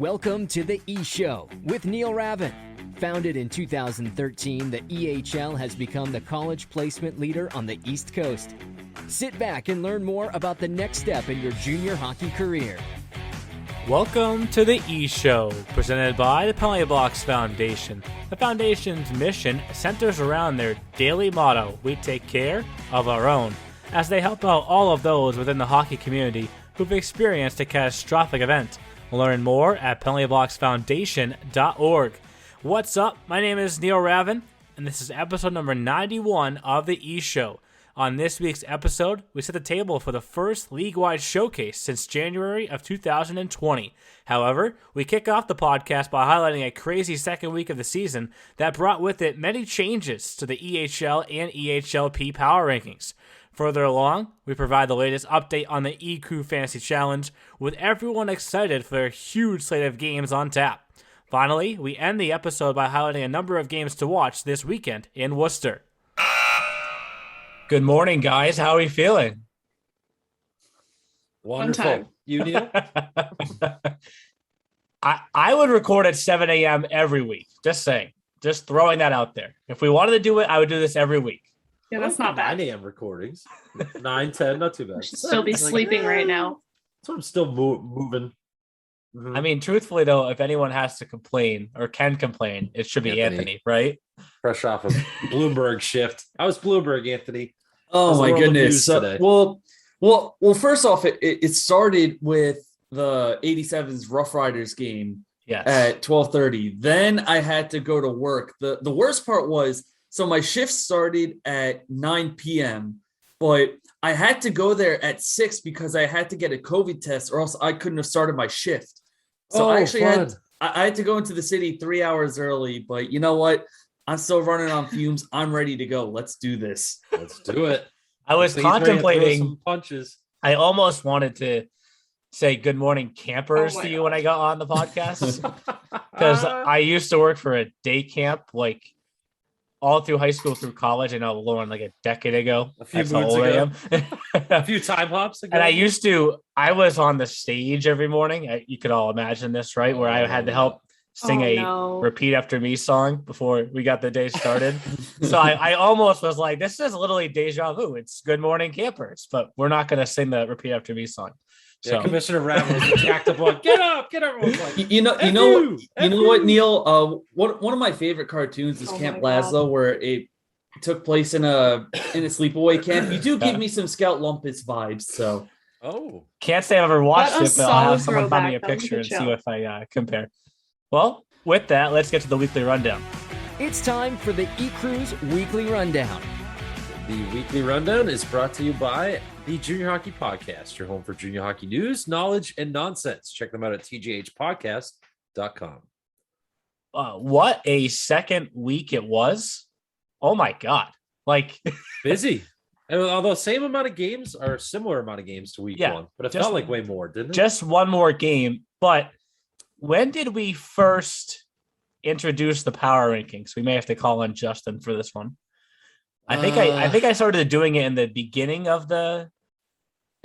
Welcome to the E-Show with Neil Ravin. Founded in 2013, the EHL has become the college placement leader on the East Coast. Sit back and learn more about the next step in your junior hockey career. Welcome to the E-Show, presented by the Penry Foundation. The Foundation's mission centers around their daily motto, "We take care of our own," as they help out all of those within the hockey community who've experienced a catastrophic event. Learn more at penryfoundation.org. What's up? My name is Neil Ravin, and this is episode number 91 of the E-Show. On this week's episode, we set the table for the first league-wide showcase since January of 2020. However, we kick off the podcast by highlighting a crazy second week of the season that brought with it many changes to the EHL and EHLP power rankings. Further along, we provide the latest update on the E-Crew Fantasy Challenge, with everyone excited for a huge slate of games on tap. Finally, we end the episode by highlighting a number of games to watch this weekend in Worcester. Good morning, guys. How are we feeling? Wonderful. You, Neil? I would record at 7 a.m. every week. Just saying. Just throwing that out there. If we wanted to do it, I would do this every week. Yeah, that's not bad. 9 a.m. recordings. 9, 10, not too bad. I should still be sleeping right now. So I'm still moving. Mm-hmm. I mean, truthfully, though, if anyone has to complain or can complain, it should be Anthony, right? Fresh off of Bloomberg shift. I was Bloomberg, Anthony. Oh, my goodness. Well, first off, it started with the 87's Rough Riders game at 12:30. Then I had to go to work. The worst part was, so my shift started at 9 p.m., but I had to go there at 6 because I had to get a COVID test or else I couldn't have started my shift. So I actually had to go into the city 3 hours early, but you know what? I'm still running on fumes. I'm ready to go. Let's do this. Let's do it. I was contemplating some punches. I almost wanted to say good morning campers to you when I got on the podcast because I used to work for a day camp like all through high school through college. I know, Lauren, like a decade ago. A few moons ago. A few time hops ago. And I was on the stage every morning. You could all imagine this, right? Where I had to help sing Repeat After Me song before we got the day started. So I almost was like, this is literally deja vu. It's good morning campers, but we're not going to sing the Repeat After Me song. So Commissioner Ravin was attacked upon. Get up! Everyone's like, you know what, Neil? One of my favorite cartoons is Camp Lazlo, where it took place in a sleepaway camp. You do give me some Scout Lumpus vibes, so. Can't say I've ever watched it, but I'll have someone find me a picture and see if I compare. Well, with that, let's get to the weekly rundown. It's time for the E-Crew's Weekly Rundown. The Weekly Rundown is brought to you by the Junior Hockey Podcast, your home for junior hockey news, knowledge, and nonsense. Check them out at tjhpodcast.com. What a second week it was. Oh, my God. Like busy. And although same amount of games or similar amount of games to week one, but it felt like way more, didn't it? Just one more game. But when did we first introduce the power rankings? We may have to call on Justin for this one. I think I started doing it in the beginning of the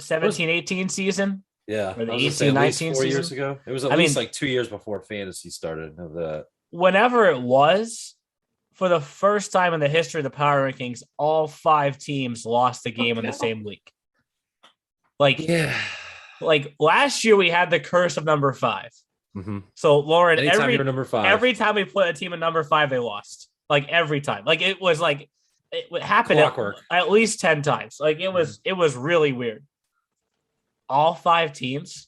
17-18 season. Yeah. Or the 18-19 season. Years ago. It was at least like 2 years before fantasy started of that. Whenever it was, for the first time in the history of the power rankings, all 5 teams lost the game in the same week. Like last year we had the curse of number 5. Mm-hmm. So Lauren, every time we put a team in number 5, they lost. Like every time. Like it was like it happened at least 10 times. Like it was really weird. All 5 teams.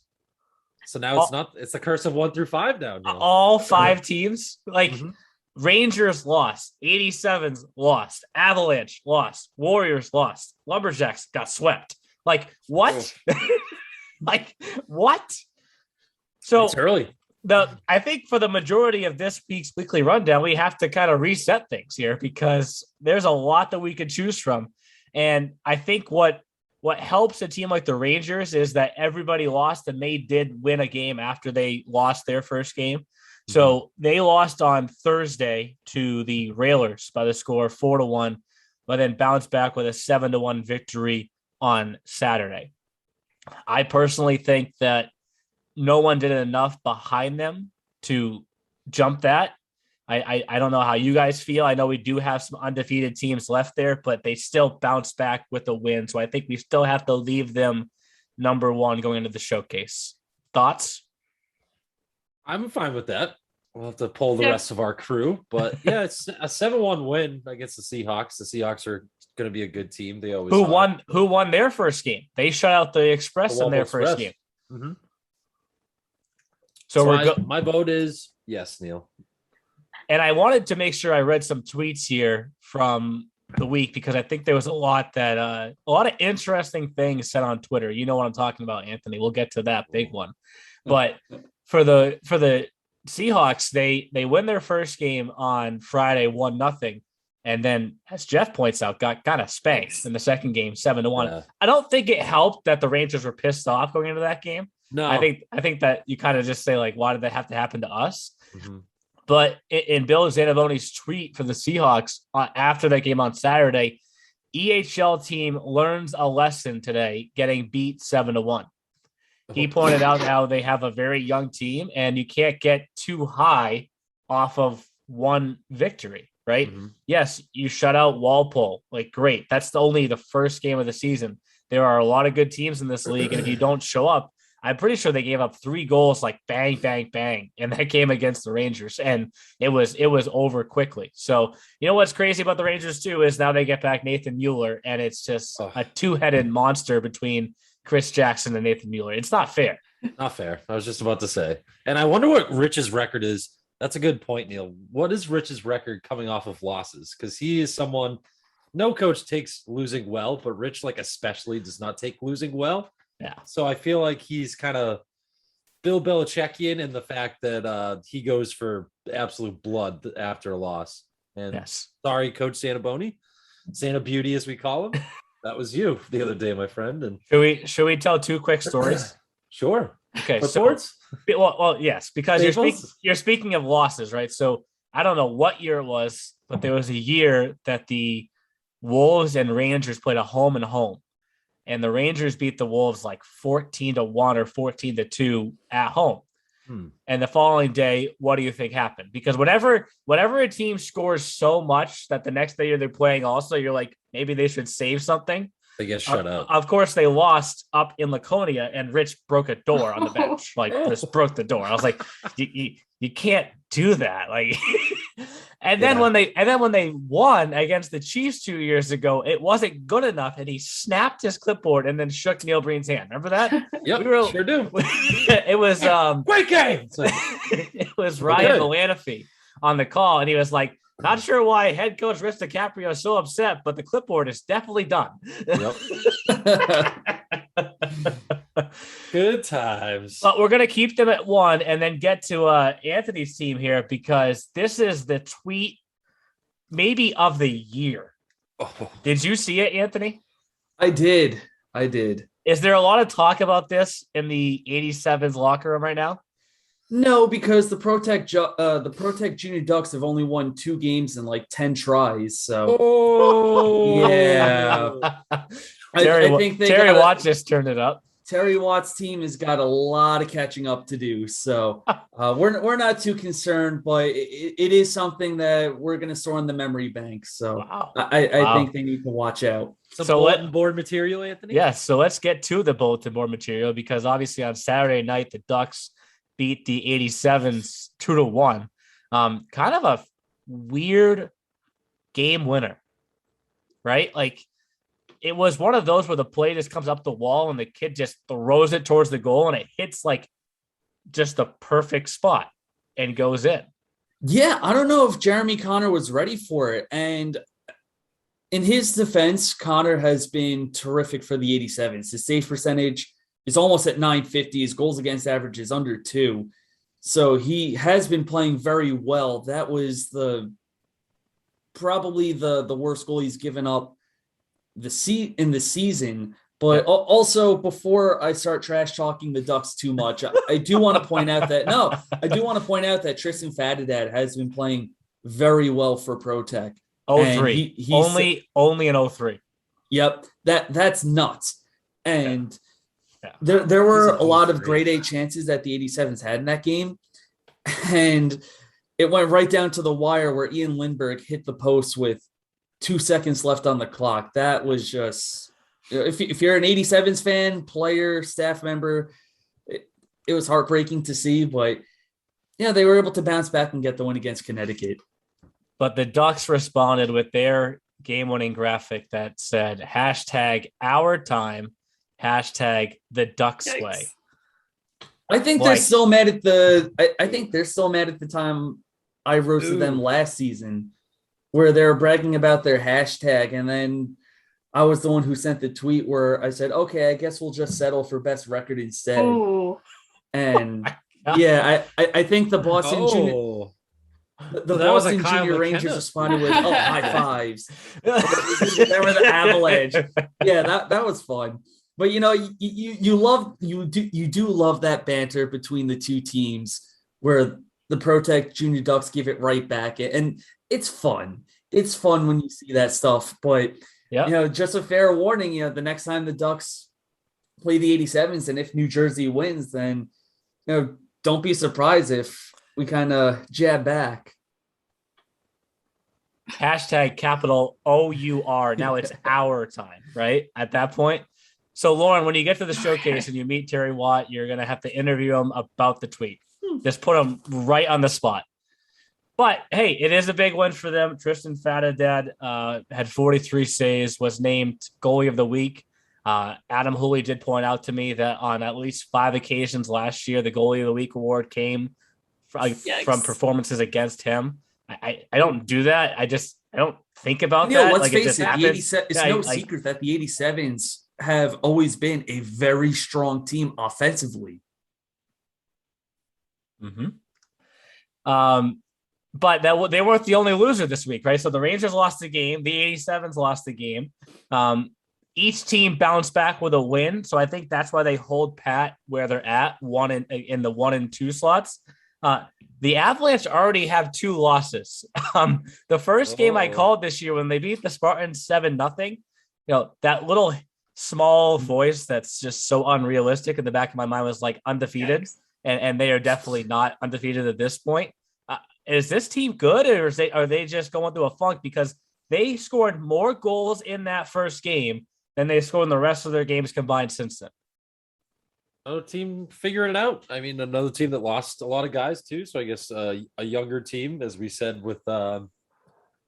So now it's the curse of 1 through 5 now. All 5 teams. Like Rangers lost, 87s lost, Avalanche lost, Warriors lost, Lumberjacks got swept. Like what? Like what? So it's early. I think for the majority of this week's weekly rundown, we have to kind of reset things here because there's a lot that we could choose from. And I think what helps a team like the Rangers is that everybody lost and they did win a game after they lost their first game. So they lost on Thursday to the Railers by the score 4-1, but then bounced back with a 7-1 victory on Saturday. I personally think that no one did enough behind them to jump that. I don't know how you guys feel. I know we do have some undefeated teams left there, but they still bounce back with a win. So I think we still have to leave them number one going into the showcase. Thoughts? I'm fine with that. We'll have to pull the rest of our crew, but yeah, it's a 7-1 win against the Seahawks. The Seahawks are going to be a good team. They always Who won their first game? They shut out the Express in their first game. Mm-hmm. So my vote is yes, Neil. And I wanted to make sure I read some tweets here from the week because I think there was a lot of interesting things said on Twitter. You know what I'm talking about, Anthony. We'll get to that big one. But for the Seahawks, they win their first game on Friday 1-0, and then, as Jeff points out, got kind of spanked in the second game 7-1. Yeah. I don't think it helped that the Rangers were pissed off going into that game. No, I think that you kind of just say, like, why did that have to happen to us? Mm-hmm. But in Bill Zanaboni's tweet for the Seahawks after that game on Saturday, EHL team learns a lesson today, getting beat 7-1. He pointed out how they have a very young team and you can't get too high off of one victory, right? Mm-hmm. Yes, you shut out Walpole. Like, great. That's only the first game of the season. There are a lot of good teams in this league. And if you don't show up, I'm pretty sure they gave up 3 goals, like bang, bang, bang, in that game against the Rangers. And it was over quickly. So, you know what's crazy about the Rangers too, is now they get back Nathan Mueller and it's just a 2-headed monster between Chris Jackson and Nathan Mueller. It's not fair. Not fair. I was just about to say. And I wonder what Rich's record is. That's a good point, Neil. What is Rich's record coming off of losses? Because he is someone, no coach takes losing well, but Rich, like, especially does not take losing well. Yeah. So I feel like he's kind of Bill Belichickian in the fact that he goes for absolute blood after a loss. And sorry, Coach Santaboni, Santa Beauty, as we call him. That was you the other day, my friend. And should we tell 2 quick stories? Sure. Okay. Reports? So, well, yes, because you're speaking of losses, right? So I don't know what year it was, but there was a year that the Wolves and Rangers played a home and home. And the Rangers beat the Wolves like 14-1 or 14-2 at home. And the following day, what do you think happened? Because whenever a team scores so much that the next day they're playing also, you're like, maybe they should save something. They get shut out. Of course, they lost up in Laconia, and Rich broke a door on the bench. Like, just broke the door. I was like, you can't do that. Like, and then when they won against the Chiefs 2 years ago, it wasn't good enough, and he snapped his clipboard and then shook Neil Breen's hand. Remember that? Yep, sure do. It was great game. It was Ryan Malanafi on the call, and he was like, not sure why head coach Rich DiCaprio is so upset, but the clipboard is definitely done. Yep. Good times. But we're going to keep them at 1 and then get to Anthony's team here because this is the tweet maybe of the year. Oh. Did you see it, Anthony? I did. Is there a lot of talk about this in the 87's locker room right now? No, because the Protect Junior Ducks have only won 2 games in like 10 tries. So, yeah. I think Terry Watts just turned it up. Terry Watts' team has got a lot of catching up to do. So we're not too concerned, but it is something that we're going to store in the memory bank. So I think they need to watch out. Some bulletin board material, Anthony? Yes. So let's get to the bulletin board material because obviously on Saturday night, the Ducks beat the 87s 2-1. Kind of a weird game winner, right? Like, it was one of those where the play just comes up the wall and the kid just throws it towards the goal and it hits like just the perfect spot and goes in. Yeah, I don't know if Jeremy Connor was ready for it. And in his defense, Connor has been terrific for the 87s. His save percentage is almost at .950. His goals against average is under 2. So he has been playing very well. That was probably the worst goal he's given up in the season. But also, before I start trash talking the Ducks too much, I do want to point out that Tristan Fadadad has been playing very well for Protec. 03. Only an 03. Yep, that's nuts. And There were a lot of grade A chances that the 87s had in that game. And it went right down to the wire where Ian Lindbergh hit the post with 2 seconds left on the clock. That was just, if you're an 87s fan, player, staff member, it was heartbreaking to see, but yeah, they were able to bounce back and get the win against Connecticut. But the Ducks responded with their game-winning graphic that said #OurTime, #the Ducks way. I think they're still mad at the. I think they're still mad at the time I roasted them last season, where they were bragging about their hashtag, and then I was the one who sent the tweet where I said, "Okay, I guess we'll just settle for best record instead." Ooh. And yeah, I think the Boston Junior. The Boston Junior Rangers responded with high fives. They were the Avalanche. Yeah, that was fun. But you do love that banter between the two teams where the Protect Junior Ducks give it right back, and it's fun. It's fun when you see that stuff. But just a fair warning, the next time the Ducks play the 87s, and if New Jersey wins, then don't be surprised if we kind of jab back. #OUR. Now it's our time, right? At that point. So, Lauren, when you get to the showcase and you meet Terry Watt, you're going to have to interview him about the tweet. Just put him right on the spot. But, hey, it is a big win for them. Tristan Fatadad had 43 saves, was named goalie of the week. Adam Hooley did point out to me that on at least 5 occasions last year, the goalie of the week award came from performances against him. I don't do that. I don't think about that. Let's face it, it's no secret that the 87s have always been a very strong team offensively. Mm-hmm. But they weren't the only loser this week, right? So the Rangers lost the game. The 87s lost the game. Each team bounced back with a win. So I think that's why they hold pat where they're at, one in the 1 and 2 slots. The Avalanche already have 2 losses. The first game I called this year when they beat the Spartans 7-0, that little small voice that's just so unrealistic in the back of my mind was like undefeated. And they are definitely not undefeated at this point. Is this team good, or are they just going through a funk because they scored more goals in that first game than they scored in the rest of their games combined since then? Another team figuring it out. I mean, another team that lost a lot of guys too. So I guess a younger team, as we said with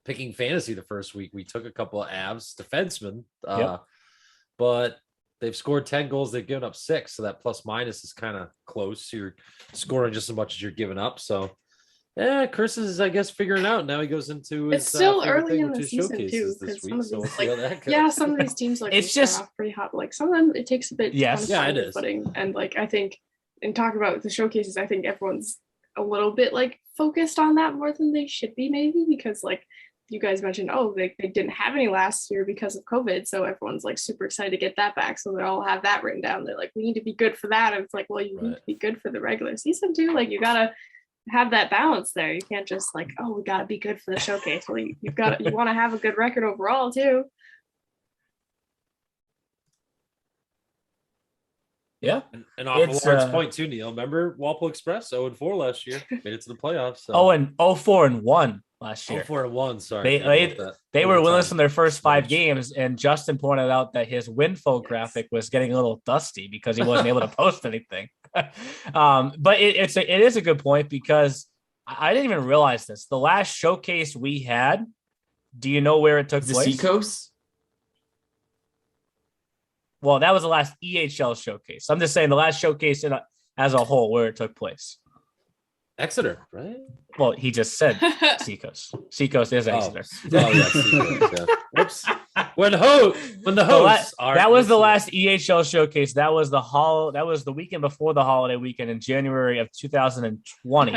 picking fantasy the first week, we took a couple of Avs defensemen, but they've scored 10 goals. They've given up 6. So that plus minus is kind of close. You're scoring just as much as you're giving up. So yeah, Chris is, I guess, figuring out. Now he goes into his, it's still early in the season too, because some of these some of these teams it's just off pretty hot. Like some of them, it takes a bit. It is. Footing. And I think in talking about the showcases, I think everyone's a little bit focused on that more than they should be, maybe because you guys mentioned, they didn't have any last year because of COVID, so everyone's super excited to get that back. So they all have that written down. They're like, we need to be good for that. And it's like, well, you need to be good for the regular season too. You gotta have that balance there. You can't just we gotta be good for the showcase. Well, you want to have a good record overall too. Yeah, and off of Lawrence point too, Neil. Remember Walpole Express 0-4 last year, made it to the playoffs. So. 4-1 last year. 4-1. Sorry, they were winless in their first 5 games, and Justin pointed out that his winfo graphic was getting a little dusty because he wasn't able to post anything. But it is a good point because I didn't even realize this. The last showcase we had, do you know where it took place? The Seacoast? Well, that was the last EHL showcase. I'm just saying the last showcase as a whole where it took place. Exeter, right? Well, he just said Seacoast. Seacoast is Exeter. Seacoast, Whoops. When the hosts are that was the last EHL showcase. That was the weekend before the holiday weekend in January of 2020.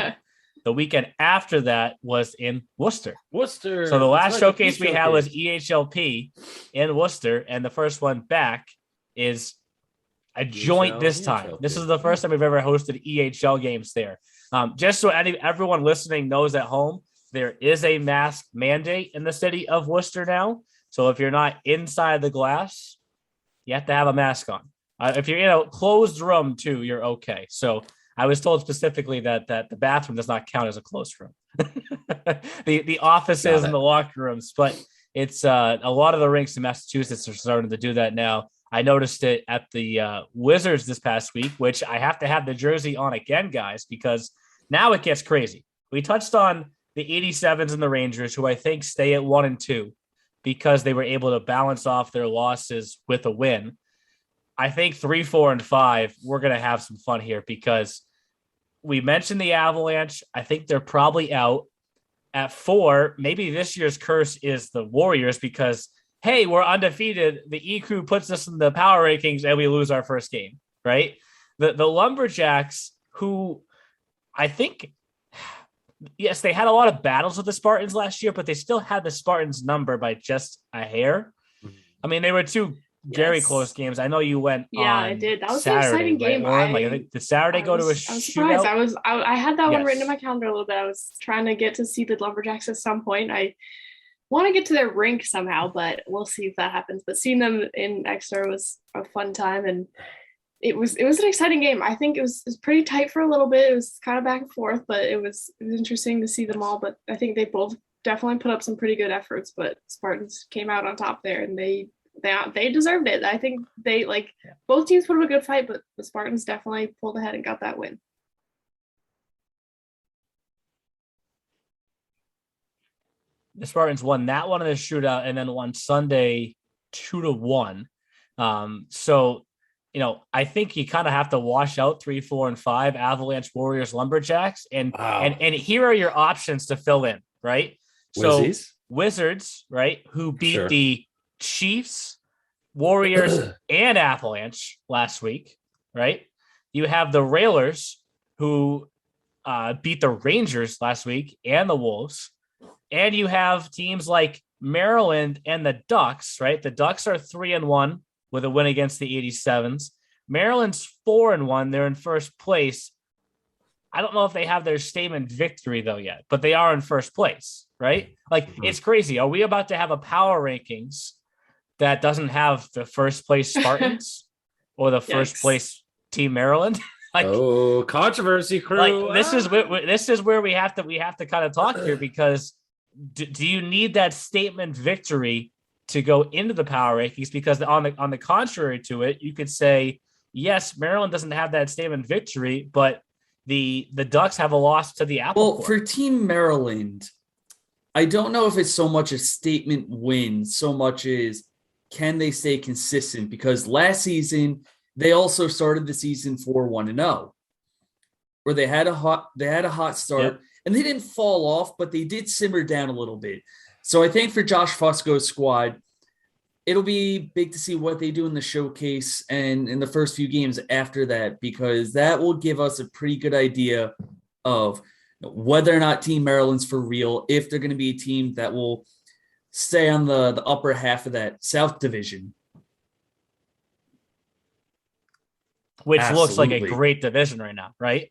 The weekend after that was in Worcester. So the last showcase we had was EHLP in Worcester, and the first one back is a joint this time. EHLP. This is the first time we've ever hosted EHL games there. Just so everyone listening knows at home, there is a mask mandate in the city of Worcester now. So if you're not inside the glass, you have to have a mask on. If you're in a closed room too, you're okay. So I was told specifically that the bathroom does not count as a closed room. the offices and the locker rooms, but it's a lot of the rinks in Massachusetts are starting to do that now. I noticed it at the Wizards this past week, which I have to have the jersey on again, guys, because now it gets crazy. We touched on the 87s and the Rangers, who I think stay at 1-2 because they were able to balance off their losses with a win. I think 3, 4, and 5, we're going to have some fun here because we mentioned the Avalanche. I think they're probably out. At 4, maybe this year's curse is the Warriors because, hey, we're undefeated. The E Crew puts us in the power rankings and we lose our first game, right? The Lumberjacks, who I think, yes, they had a lot of battles with the Spartans last year, but they still had the Spartans number by just a hair. I mean, they were 2 very close games. I know you went. Yeah, I did. That was Saturday, an exciting game. Right, Lauren? I think did Saturday go to a shootout? I was surprised. I had that one written in my calendar a little bit. I was trying to get to see the Lumberjacks at some point. I want to get to their rink somehow, but we'll see if that happens. But seeing them in Exeter was a fun time, and it was an exciting game. I think it was pretty tight for a little bit. It was kind of back and forth, but it was interesting to see them all. But I think they both definitely put up some pretty good efforts. But Spartans came out on top there, and they deserved it. I think both teams put up a good fight, but the Spartans definitely pulled ahead and got that win. The Spartans won that one in the shootout and then won Sunday 2-1. So, I think you kind of have to wash out 3, 4, and 5 Avalanche, Warriors, Lumberjacks, and here are your options to fill in, right? So Wizards, right, who beat the Chiefs, Warriors, and Avalanche last week, right? You have the Railers, who beat the Rangers last week and the Wolves. And you have teams like Maryland and the Ducks, right? The Ducks are 3-1 with a win against the 87s. Maryland's 4-1. They're in first place. I don't know if they have their statement victory, though, yet, but they are in first place, right? It's crazy. Are we about to have a power rankings that doesn't have the first place Spartans or the first place Team Maryland? Controversy crew. This is where we have to kind of talk here, because do you need that statement victory to go into the power rankings? Because on the contrary to it, you could say, yes, Maryland doesn't have that statement victory, but the Ducks have a loss to the Apple Corps. For Team Maryland, I don't know if it's so much a statement win, so much as can they stay consistent? Because last season they also started the season 4-1-0, where they had a hot start, and they didn't fall off, but they did simmer down a little bit. So I think for Josh Fusco's squad, it'll be big to see what they do in the showcase and in the first few games after that, because that will give us a pretty good idea of whether or not Team Maryland's for real, if they're going to be a team that will stay on the upper half of that South Division. Which looks like a great division right now, right?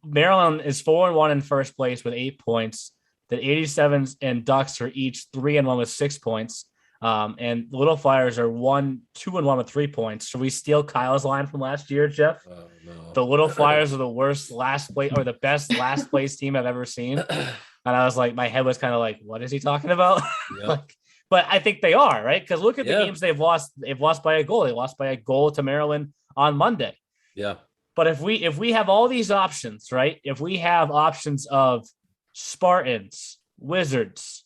Maryland is 4-1 in first place with 8 points. The 87s and Ducks are each 3-1 with 6 points. And the Little Flyers are 2-1 with 3 points. Should we steal Kyle's line from last year, Jeff? Oh, no. The Little Flyers are the worst last place, or the best last place team I've ever seen. And I was like, my head was kind of like, what is he talking about? Yep. But I think they are, right? Because look at the games they've lost. They've lost by a goal. They lost by a goal to Maryland on Monday. Yeah. But if we have all these options, right? If we have options of Spartans, Wizards,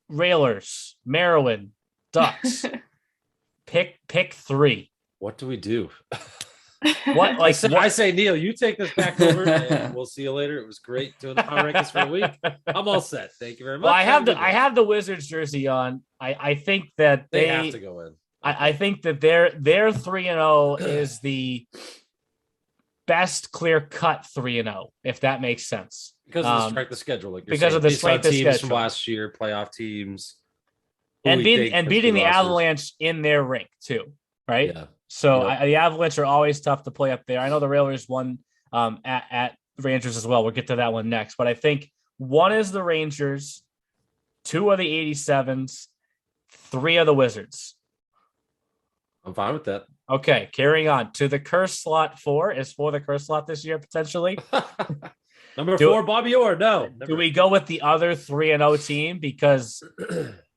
Railers, Maryland, Ducks, pick 3. What do we do? What I say, Neil, you take this back over, and we'll see you later. It was great doing the power rankings for a week. I'm all set. Thank you very much. Well, I have the Wizards jersey on. I think that they have to go in. I think that their 3-0 is the best clear-cut 3-0, if that makes sense. Because of the strength of schedule, like because of the strength of schedule from last year, playoff teams, and beating the Avalanche in their rink too, right? Yeah. So the Avalanche are always tough to play up there. I know the Railers won at Rangers as well. We'll get to that one next, but I think 1 is the Rangers, 2 are the 87s, 3 are the Wizards. I'm fine with that. Okay, carrying on to the curse slot 4 is for the curse slot this year potentially. Number 4, Bobby Orr. No. Do we go with the other 3-0 team because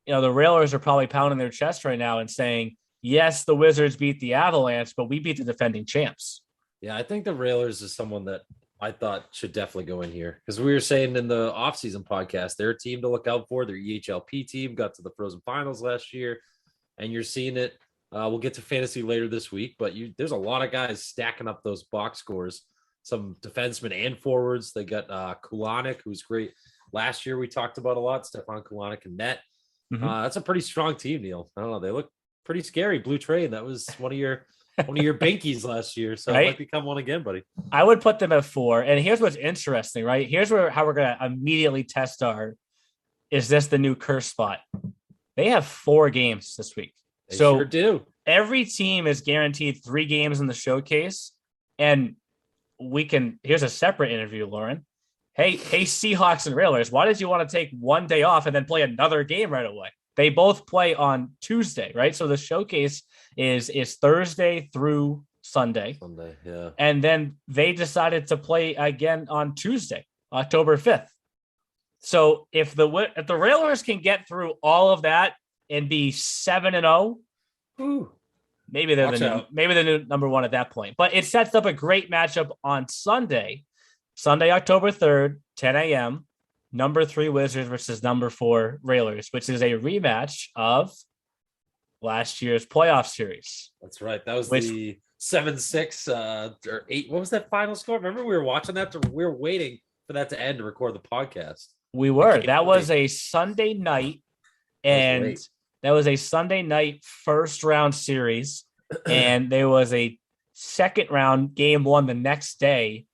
the Railers are probably pounding their chest right now and saying, yes, the Wizards beat the Avalanche, but we beat the defending champs. Yeah, I think the Railers is someone that I thought should definitely go in here because we were saying in the offseason podcast, they're a team to look out for. Their EHLP team got to the Frozen Finals last year, and you're seeing it. We'll get to fantasy later this week, but there's a lot of guys stacking up those box scores. Some defensemen and forwards. They got Kulanick, who's great. Last year we talked about a lot. Stefan Kulanick and net. Mm-hmm. That's a pretty strong team, Neil. I don't know. They look pretty scary. Blue Train. That was one of your binkies last year. So it might become one again, buddy. I would put them at 4. And here's what's interesting, right? Here's how we're going to immediately test is this the new curse spot? They have 4 games this week. They sure do. Every team is guaranteed 3 games in the showcase. And here's a separate interview, Lauren. Hey, Seahawks and Railers, why did you want to take one day off and then play another game right away? They both play on Tuesday, right? So the showcase is Thursday through Sunday. Yeah. And then they decided to play again on Tuesday, October 5th. So if the Railers can get through all of that and be 7-0, maybe they're the new number 1 at that point. But it sets up a great matchup on Sunday, October 3rd, 10 a.m., number 3 Wizards versus number 4 Railers, which is a rematch of last year's playoff series. That's right. That was the 7-6 or 8. What was that final score? Remember we were watching that. We were waiting for that to end to record the podcast. We were. That was a Sunday night, and that was a Sunday night first round series, and there was a second round game 1 the next day.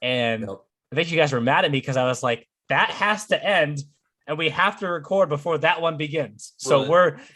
And I think you guys were mad at me because I was like, that has to end and we have to record before that one begins. So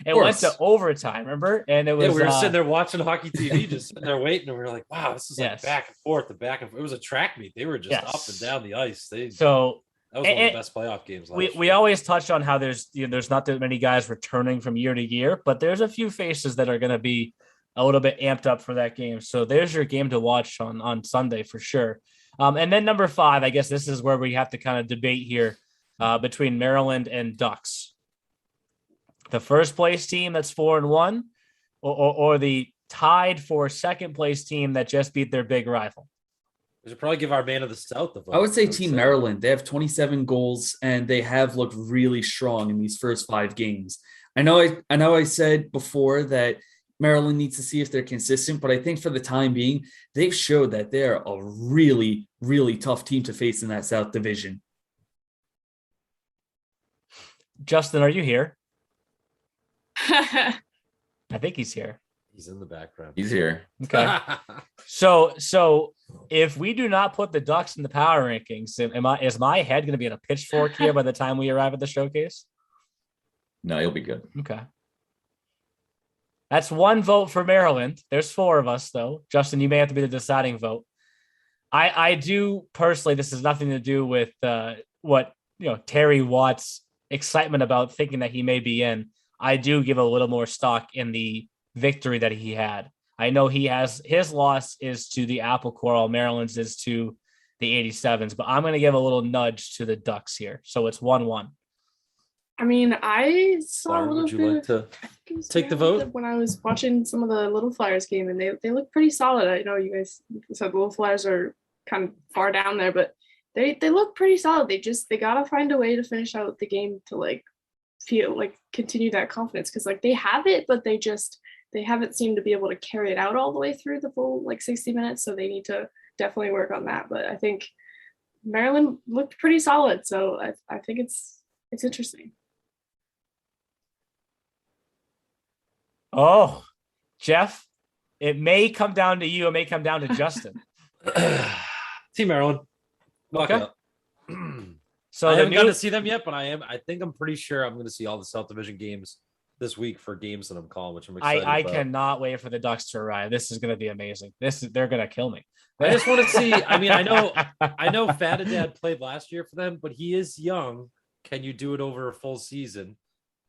it went to overtime, remember? And it was we were sitting there watching hockey TV, just sitting there waiting, and we were like, wow, this is like back and forth. It was a track meet. They were just up and down the ice. That was one of the best playoff games last year. We always touch on how there's not that many guys returning from year to year, but there's a few faces that are going to be a little bit amped up for that game. So there's your game to watch on Sunday for sure. And then number 5, I guess this is where we have to kind of debate here between Maryland and Ducks. The first place team that's 4-1 or the tied for second place team that just beat their big rival. We should probably give our man of the South the vote. I would say Team Maryland. They have 27 goals and they have looked really strong in these first 5 games. I know I said before that Maryland needs to see if they're consistent, but I think for the time being, they've showed that they're a really, really tough team to face in that South Division. Justin, are you here? I think he's here. He's in the background. He's here. Okay. So if we do not put the Ducks in the power rankings, is my head going to be in a pitchfork here by the time we arrive at the showcase? No, you'll be good. Okay. That's 1 vote for Maryland. There's 4 of us, though. Justin, you may have to be the deciding vote. I do personally, this has nothing to do with what Terry Watt's excitement about thinking that he may be in. I do give a little more stock in the victory that he had. I know his loss is to the Apple Coral, Maryland's is to the 87s, but I'm going to give a little nudge to the Ducks here. So it's 1-1. I mean, I saw a little bit. Would you like to take the vote? When I was watching some of the Little Flyers game, and they look pretty solid. I know you guys said the Little Flyers are kind of far down there, but they look pretty solid. They gotta find a way to finish out the game to feel continue that confidence, because they have it, but they haven't seemed to be able to carry it out all the way through the full 60 minutes. So they need to definitely work on that. But I think Maryland looked pretty solid, so I think it's interesting. Oh, Jeff, it may come down to you. It may come down to Justin. Team Maryland. Okay. So I haven't gotten to see them yet, but I think I'm pretty sure I'm going to see all the South Division games this week for games that I'm calling, which I'm excited I about. cannot wait for the Ducks to arrive. This is going to be amazing. They're going to kill me. I just want to see. I mean, I know Fatadad played last year for them, but he is young. Can you do it over a full season?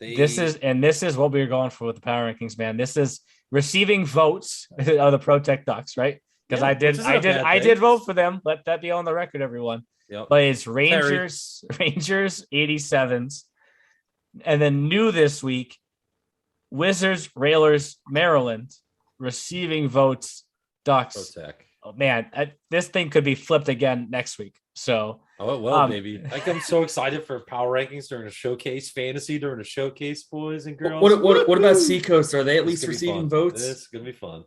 This is what we were going for with the power rankings, man. This is receiving votes of the Protect Ducks, right? Because I did vote for them. Let that be on the record, everyone. Yep. But it's Rangers 87s. And then new this week, Wizards, Railers, Maryland, receiving votes, Ducks. Protect. Oh man, this thing could be flipped again next week. So, it will, maybe. I'm so excited for power rankings during a showcase, fantasy during a showcase, boys and girls. What about Seacoast? Are they at least receiving votes? It's gonna be fun.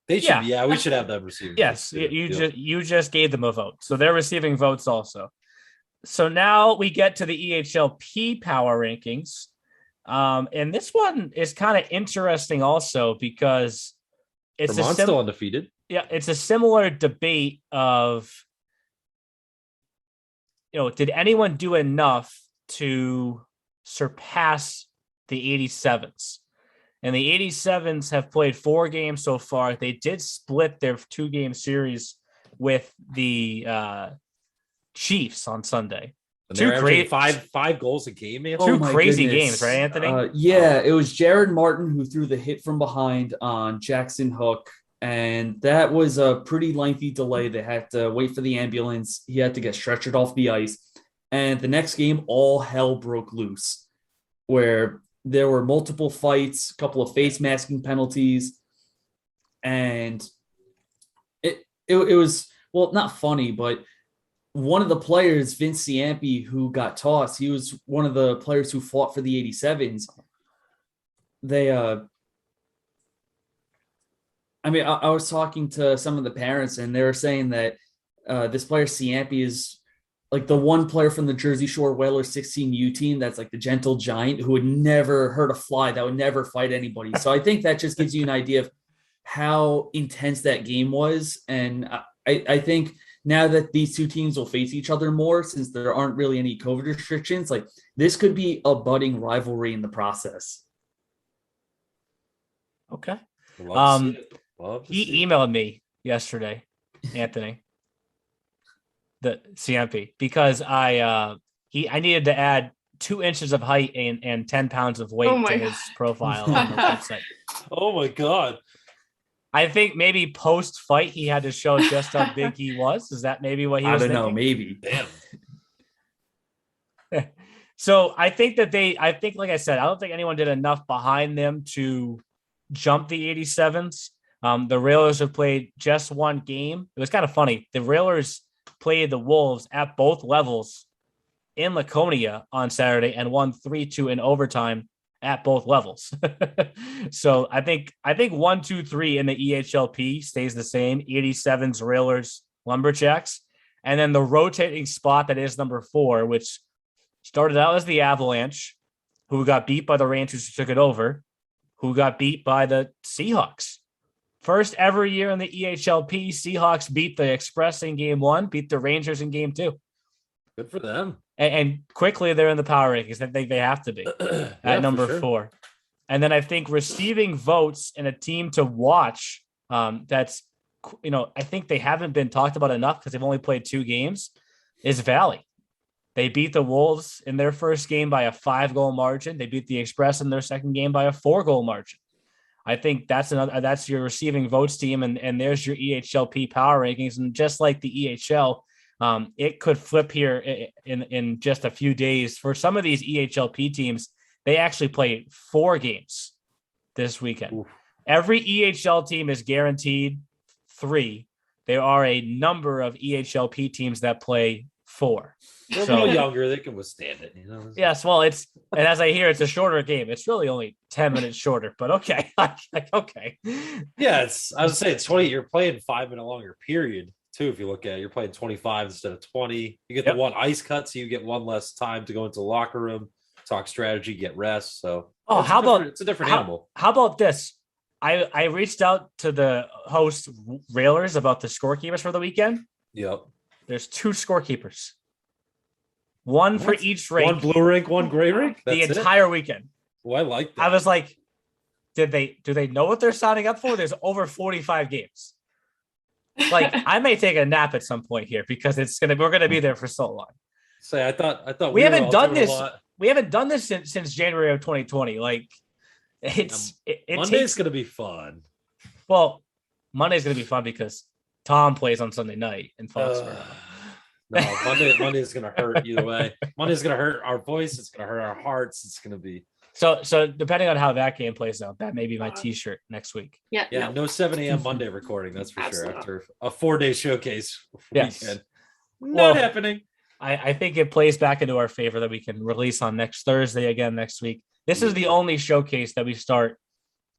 They should. Yeah, we should have them receiving. Yes, votes. You just gave them a vote, so they're receiving votes also. So now we get to the EHLP power rankings, and this one is kind of interesting also because it's Vermont's still undefeated. Yeah, it's a similar debate of, did anyone do enough to surpass the 87s? And the 87s have played 4 games so far. They did split their 2-game series with the Chiefs on Sunday. And they're averaging five goals a game, man. Two crazy games, right, Anthony? It was Jared Martin who threw the hit from behind on Jackson Hook. And that was a pretty lengthy delay. They had to wait for the ambulance. He had to get stretchered off the ice. And the next game, all hell broke loose, where there were multiple fights, a couple of face masking penalties. And it was, well, not funny, but one of the players, Vince Ciampi, who got tossed, he was one of the players who fought for the 87s. I was talking to some of the parents, and they were saying that this player, Ciampi, is like the one player from the Jersey Shore Whalers 16U team that's like the gentle giant who would never hurt a fly, that would never fight anybody. So I think that just gives you an idea of how intense that game was. And I think now that these two teams will face each other more, since there aren't really any COVID restrictions, like this could be a budding rivalry in the process. Okay. He emailed me yesterday, Anthony, the CMP, because I needed to add 2 inches of height and 10 pounds of weight to his profile on the website. Oh my God. I think maybe post fight he had to show just how big he was. Is that maybe what he was thinking? I don't know, maybe. Damn. So I think like I said, I don't think anyone did enough behind them to jump the 87s. The Railers have played just 1 game. It was kind of funny. The Railers played the Wolves at both levels in Laconia on Saturday and won 3-2 in overtime at both levels. So I think 1, 2, 3 in the EHLP stays the same. 87s, Railers, Lumberjacks. And then the rotating spot that is number 4, which started out as the Avalanche, who got beat by the Rangers who took it over, who got beat by the Seahawks. First ever year in the EHLP, Seahawks beat the Express in game 1, beat the Rangers in game 2. Good for them. And quickly they're in the power rankings. I think they have to be at number 4. And then I think receiving votes in a team to watch, that's, I think they haven't been talked about enough because they've only played 2 games, is Valley. They beat the Wolves in their first game by a 5-goal margin. They beat the Express in their second game by a 4-goal margin. I think that's your receiving votes team, and there's your EHLP power rankings. And just like the EHL, it could flip here in just a few days. For some of these EHLP teams, they actually play 4 games this weekend. Oof. Every EHL team is guaranteed 3. There are a number of EHLP teams that play 4. They're a little younger, they can withstand it. Yes, well, and as I hear, it's a shorter game. It's really only 10 minutes shorter, but okay. Okay. Yeah, I would say it's 20. You're playing 5-minute longer period too. If you look at it, you're playing 25 instead of 20. You get the 1 ice cut, so you get 1 less time to go into the locker room, talk strategy, get rest. So it's a different animal. How about this? I reached out to the host Railers about the scorekeepers for the weekend. Yep. There's 2 scorekeepers. 1 for each rink. 1 blue rink, 1 gray rink. The entire weekend. Oh, I like that. I was like, do they know what they're signing up for? There's over 45 games. Like, I may take a nap at some point here because we're gonna be there for so long. Say, I thought we haven't done this. we haven't done this since January of 2020. Like Monday's going to be fun. Well, Monday's going to be fun because Tom plays on Sunday night in Foxborough. No, Monday is going to hurt either way. Monday's going to hurt our voice. It's going to hurt our hearts. It's going to be. So depending on how that game plays out, that may be my T-shirt next week. Yeah. No 7 a.m. Monday recording. That's for sure. After a 4-day showcase weekend. Not happening. I think it plays back into our favor that we can release on next Thursday again next week. This is the only showcase that we start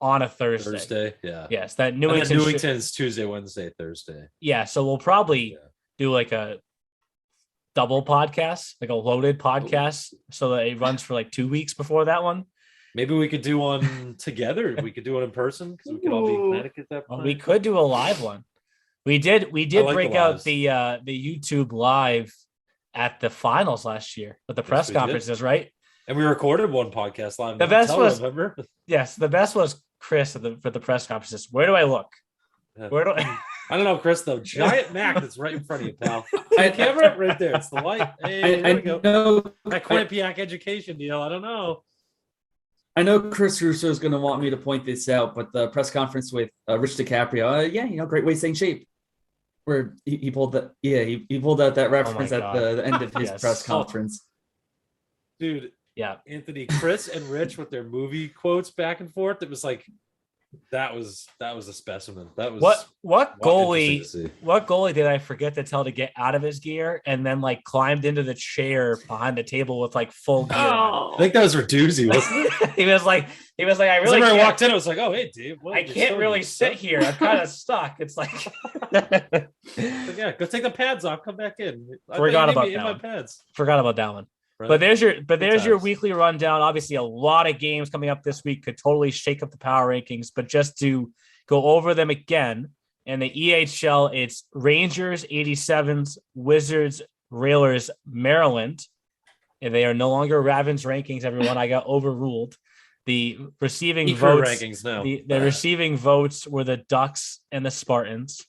on a Thursday. Yeah. Yes, that Newington's Tuesday, Wednesday, Thursday. Yeah, so we'll probably do like a double podcast, like a loaded podcast, so that it runs for like 2 weeks before that one. Maybe we could do one together. We could do it in person because we could all be in Connecticut at that point. We could do a live one. We did break out the YouTube live at the finals last year with the press conferences, right? And we recorded one podcast live. The best was Chris for the press conferences. Where do I look? Where do I? I don't know, Chris. Though giant Mac that's right in front of you, pal. The camera right there. It's the light. Hey, there we go. That Quinnipiac education deal. I don't know. I know Chris Russo is going to want me to point this out, but the press conference with Rich DiCaprio, great way to stay in shape. Where he pulled that, he pulled out that reference at the end of his press conference. Dude, yeah, Anthony, Chris, and Rich with their movie quotes back and forth. It was like that was a specimen. That was what goalie did I forget to tell to get out of his gear and then like climbed into the chair behind the table with like full gear? I think that was Raduzzi, wasn't it? he was like I really I walked in, I was like, oh hey Dave, I can't really sit here. I'm kind of stuck. It's like yeah, go take the pads off, come back in. Forgot about that one. Right. But there's your weekly rundown. Obviously, a lot of games coming up this week could totally shake up the power rankings. But just to go over them again, in the EHL, it's Rangers 87s, Wizards, Railers, Maryland. And they are no longer Ravens rankings. Everyone, I got overruled. The receiving votes rankings now. The receiving votes were the Ducks and the Spartans.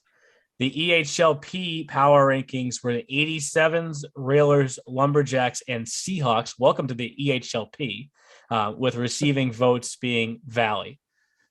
The EHLP power rankings were the 87s, Railers, Lumberjacks, and Seahawks. Welcome to the EHLP, with receiving votes being Valley.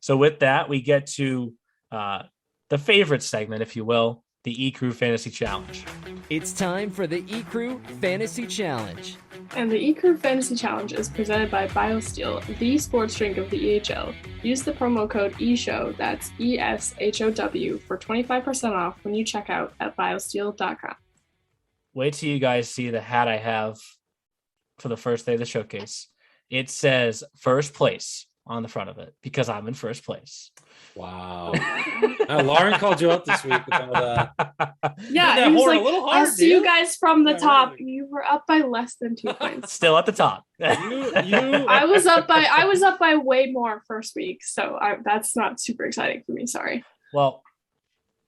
So with that, we get to the favorite segment, if you will, the eCrew Fantasy Challenge. It's time for the eCrew Fantasy Challenge. And the eCrew Fantasy Challenge is presented by BioSteel, the sports drink of the EHL. Use the promo code ESHOW, that's ESHOW, for 25% off when you check out at biosteel.com. Wait till you guys see the hat I have for the first day of the showcase. It says first place on the front of it because I'm in first place. Wow. Lauren called you out this week about he was like, I'll see you guys from the top. Really. You were up by less than 2 points. Still at the top. I was up by way more first week, so that's not super exciting for me. Sorry. Well,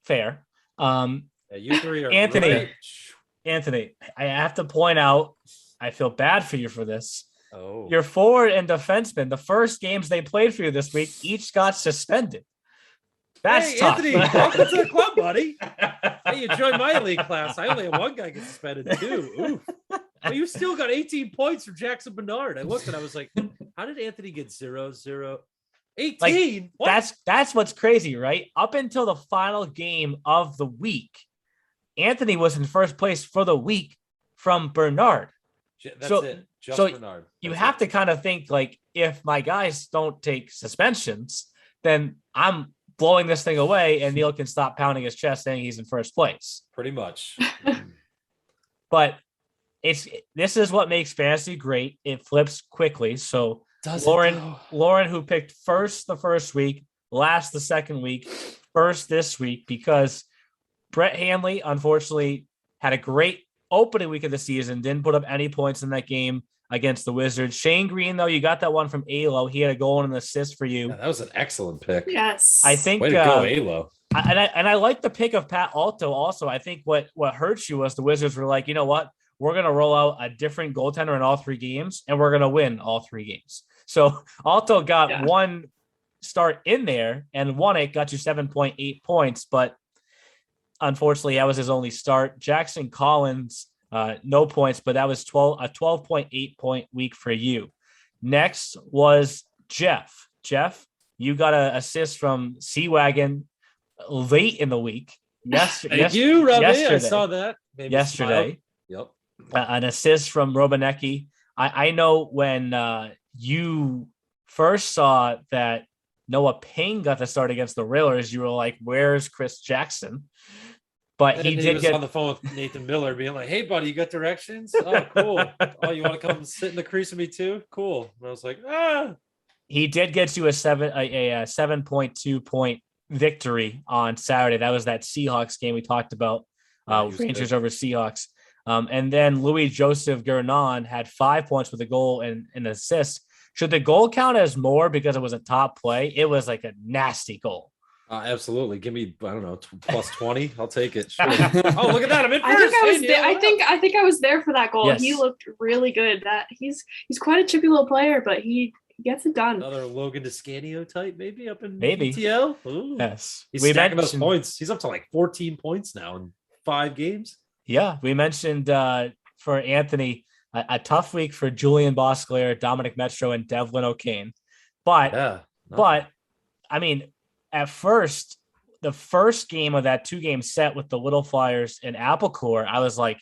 fair. You three are Anthony, I have to point out, I feel bad for you for this. Oh. Your forward and defenseman, the first games they played for you this week, each got suspended. That's tough. Anthony, welcome to the club, buddy. Hey, you joined my league class. I only had one guy get suspended too. Oof. But you still got 18 points from Jackson Bernard. I looked and I was like, how did Anthony get 0-0? 18? Like, that's what's crazy, right? Up until the final game of the week, Anthony was in first place for the week from Bernard. That's it. Just Bernard. You have to kind of think like, if my guys don't take suspensions, then I'm blowing this thing away and Neil can stop pounding his chest saying he's in first place. Pretty much. But this is what makes fantasy great. It flips quickly. So Lauren, who picked first the first week, last the second week, first this week, because Brett Hanley, unfortunately, had a great opening week of the season, didn't put up any points in that game against the Wizards. Shane Green, though, you got that one from Alo. He had a goal and an assist for you. Yeah, that was an excellent pick. Yes. I think way to go, Alo. I like the pick of Pat Alto also. I think what hurts you was the Wizards were like, you know what? We're going to roll out a different goaltender in all 3 games, and we're going to win all 3 games. So Alto got one start in there and won it, got you 7.8 points, but unfortunately, that was his only start. Jackson Collins no points, but that was a 12.8 point week for you. Next was Jeff. Jeff, you got an assist from Sea Wagon late in the week. Thank you, Robbie. I saw that. Yesterday. Yep. An assist from Robanecki. I know when you first saw that Noah Payne got the start against the Railers, you were like, where's Chris Jackson? But and he was on the phone with Nathan Miller being like, hey, buddy, you got directions? Oh, cool. Oh, you want to come sit in the crease with me too? Cool. And I was like, He did get you a 7.2 point victory on Saturday. That was that Seahawks game we talked about. Rangers over Seahawks. And then Louis Joseph Gernon had 5 points with a goal and an assist. Should the goal count as more because it was a top play? It was like a nasty goal. Absolutely. Give me, I don't know, plus 20. I'll take it. Sure. Oh, look at that. I'm in first. I think I was there for that goal. Yes. He looked really good. That he's quite a chippy little player, but he gets it done. Another Logan Descanio type, maybe up in maybe. ETL. Ooh. Yes. He's stacking those points. He's up to like 14 points now in 5 games. Yeah. We mentioned for Anthony, a tough week for Julian Bosclair, Dominic Metro, and Devlin O'Kane. But I mean, at first, the first game of that 2-game set with the Little Flyers and Applecore, I was like,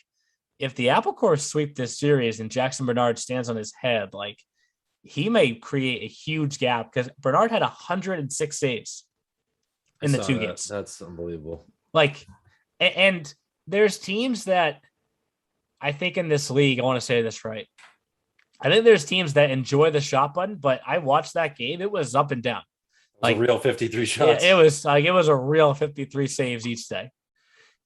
if the Applecore sweep this series and Jackson Bernard stands on his head, like he may create a huge gap because Bernard had 106 saves in the 2 games. That's unbelievable. Like, and there's teams that I think in this league, I want to say this right. I think there's teams that enjoy the shot button, but I watched that game. It was up and down. Like a real 53 shots. It was a real 53 saves each day.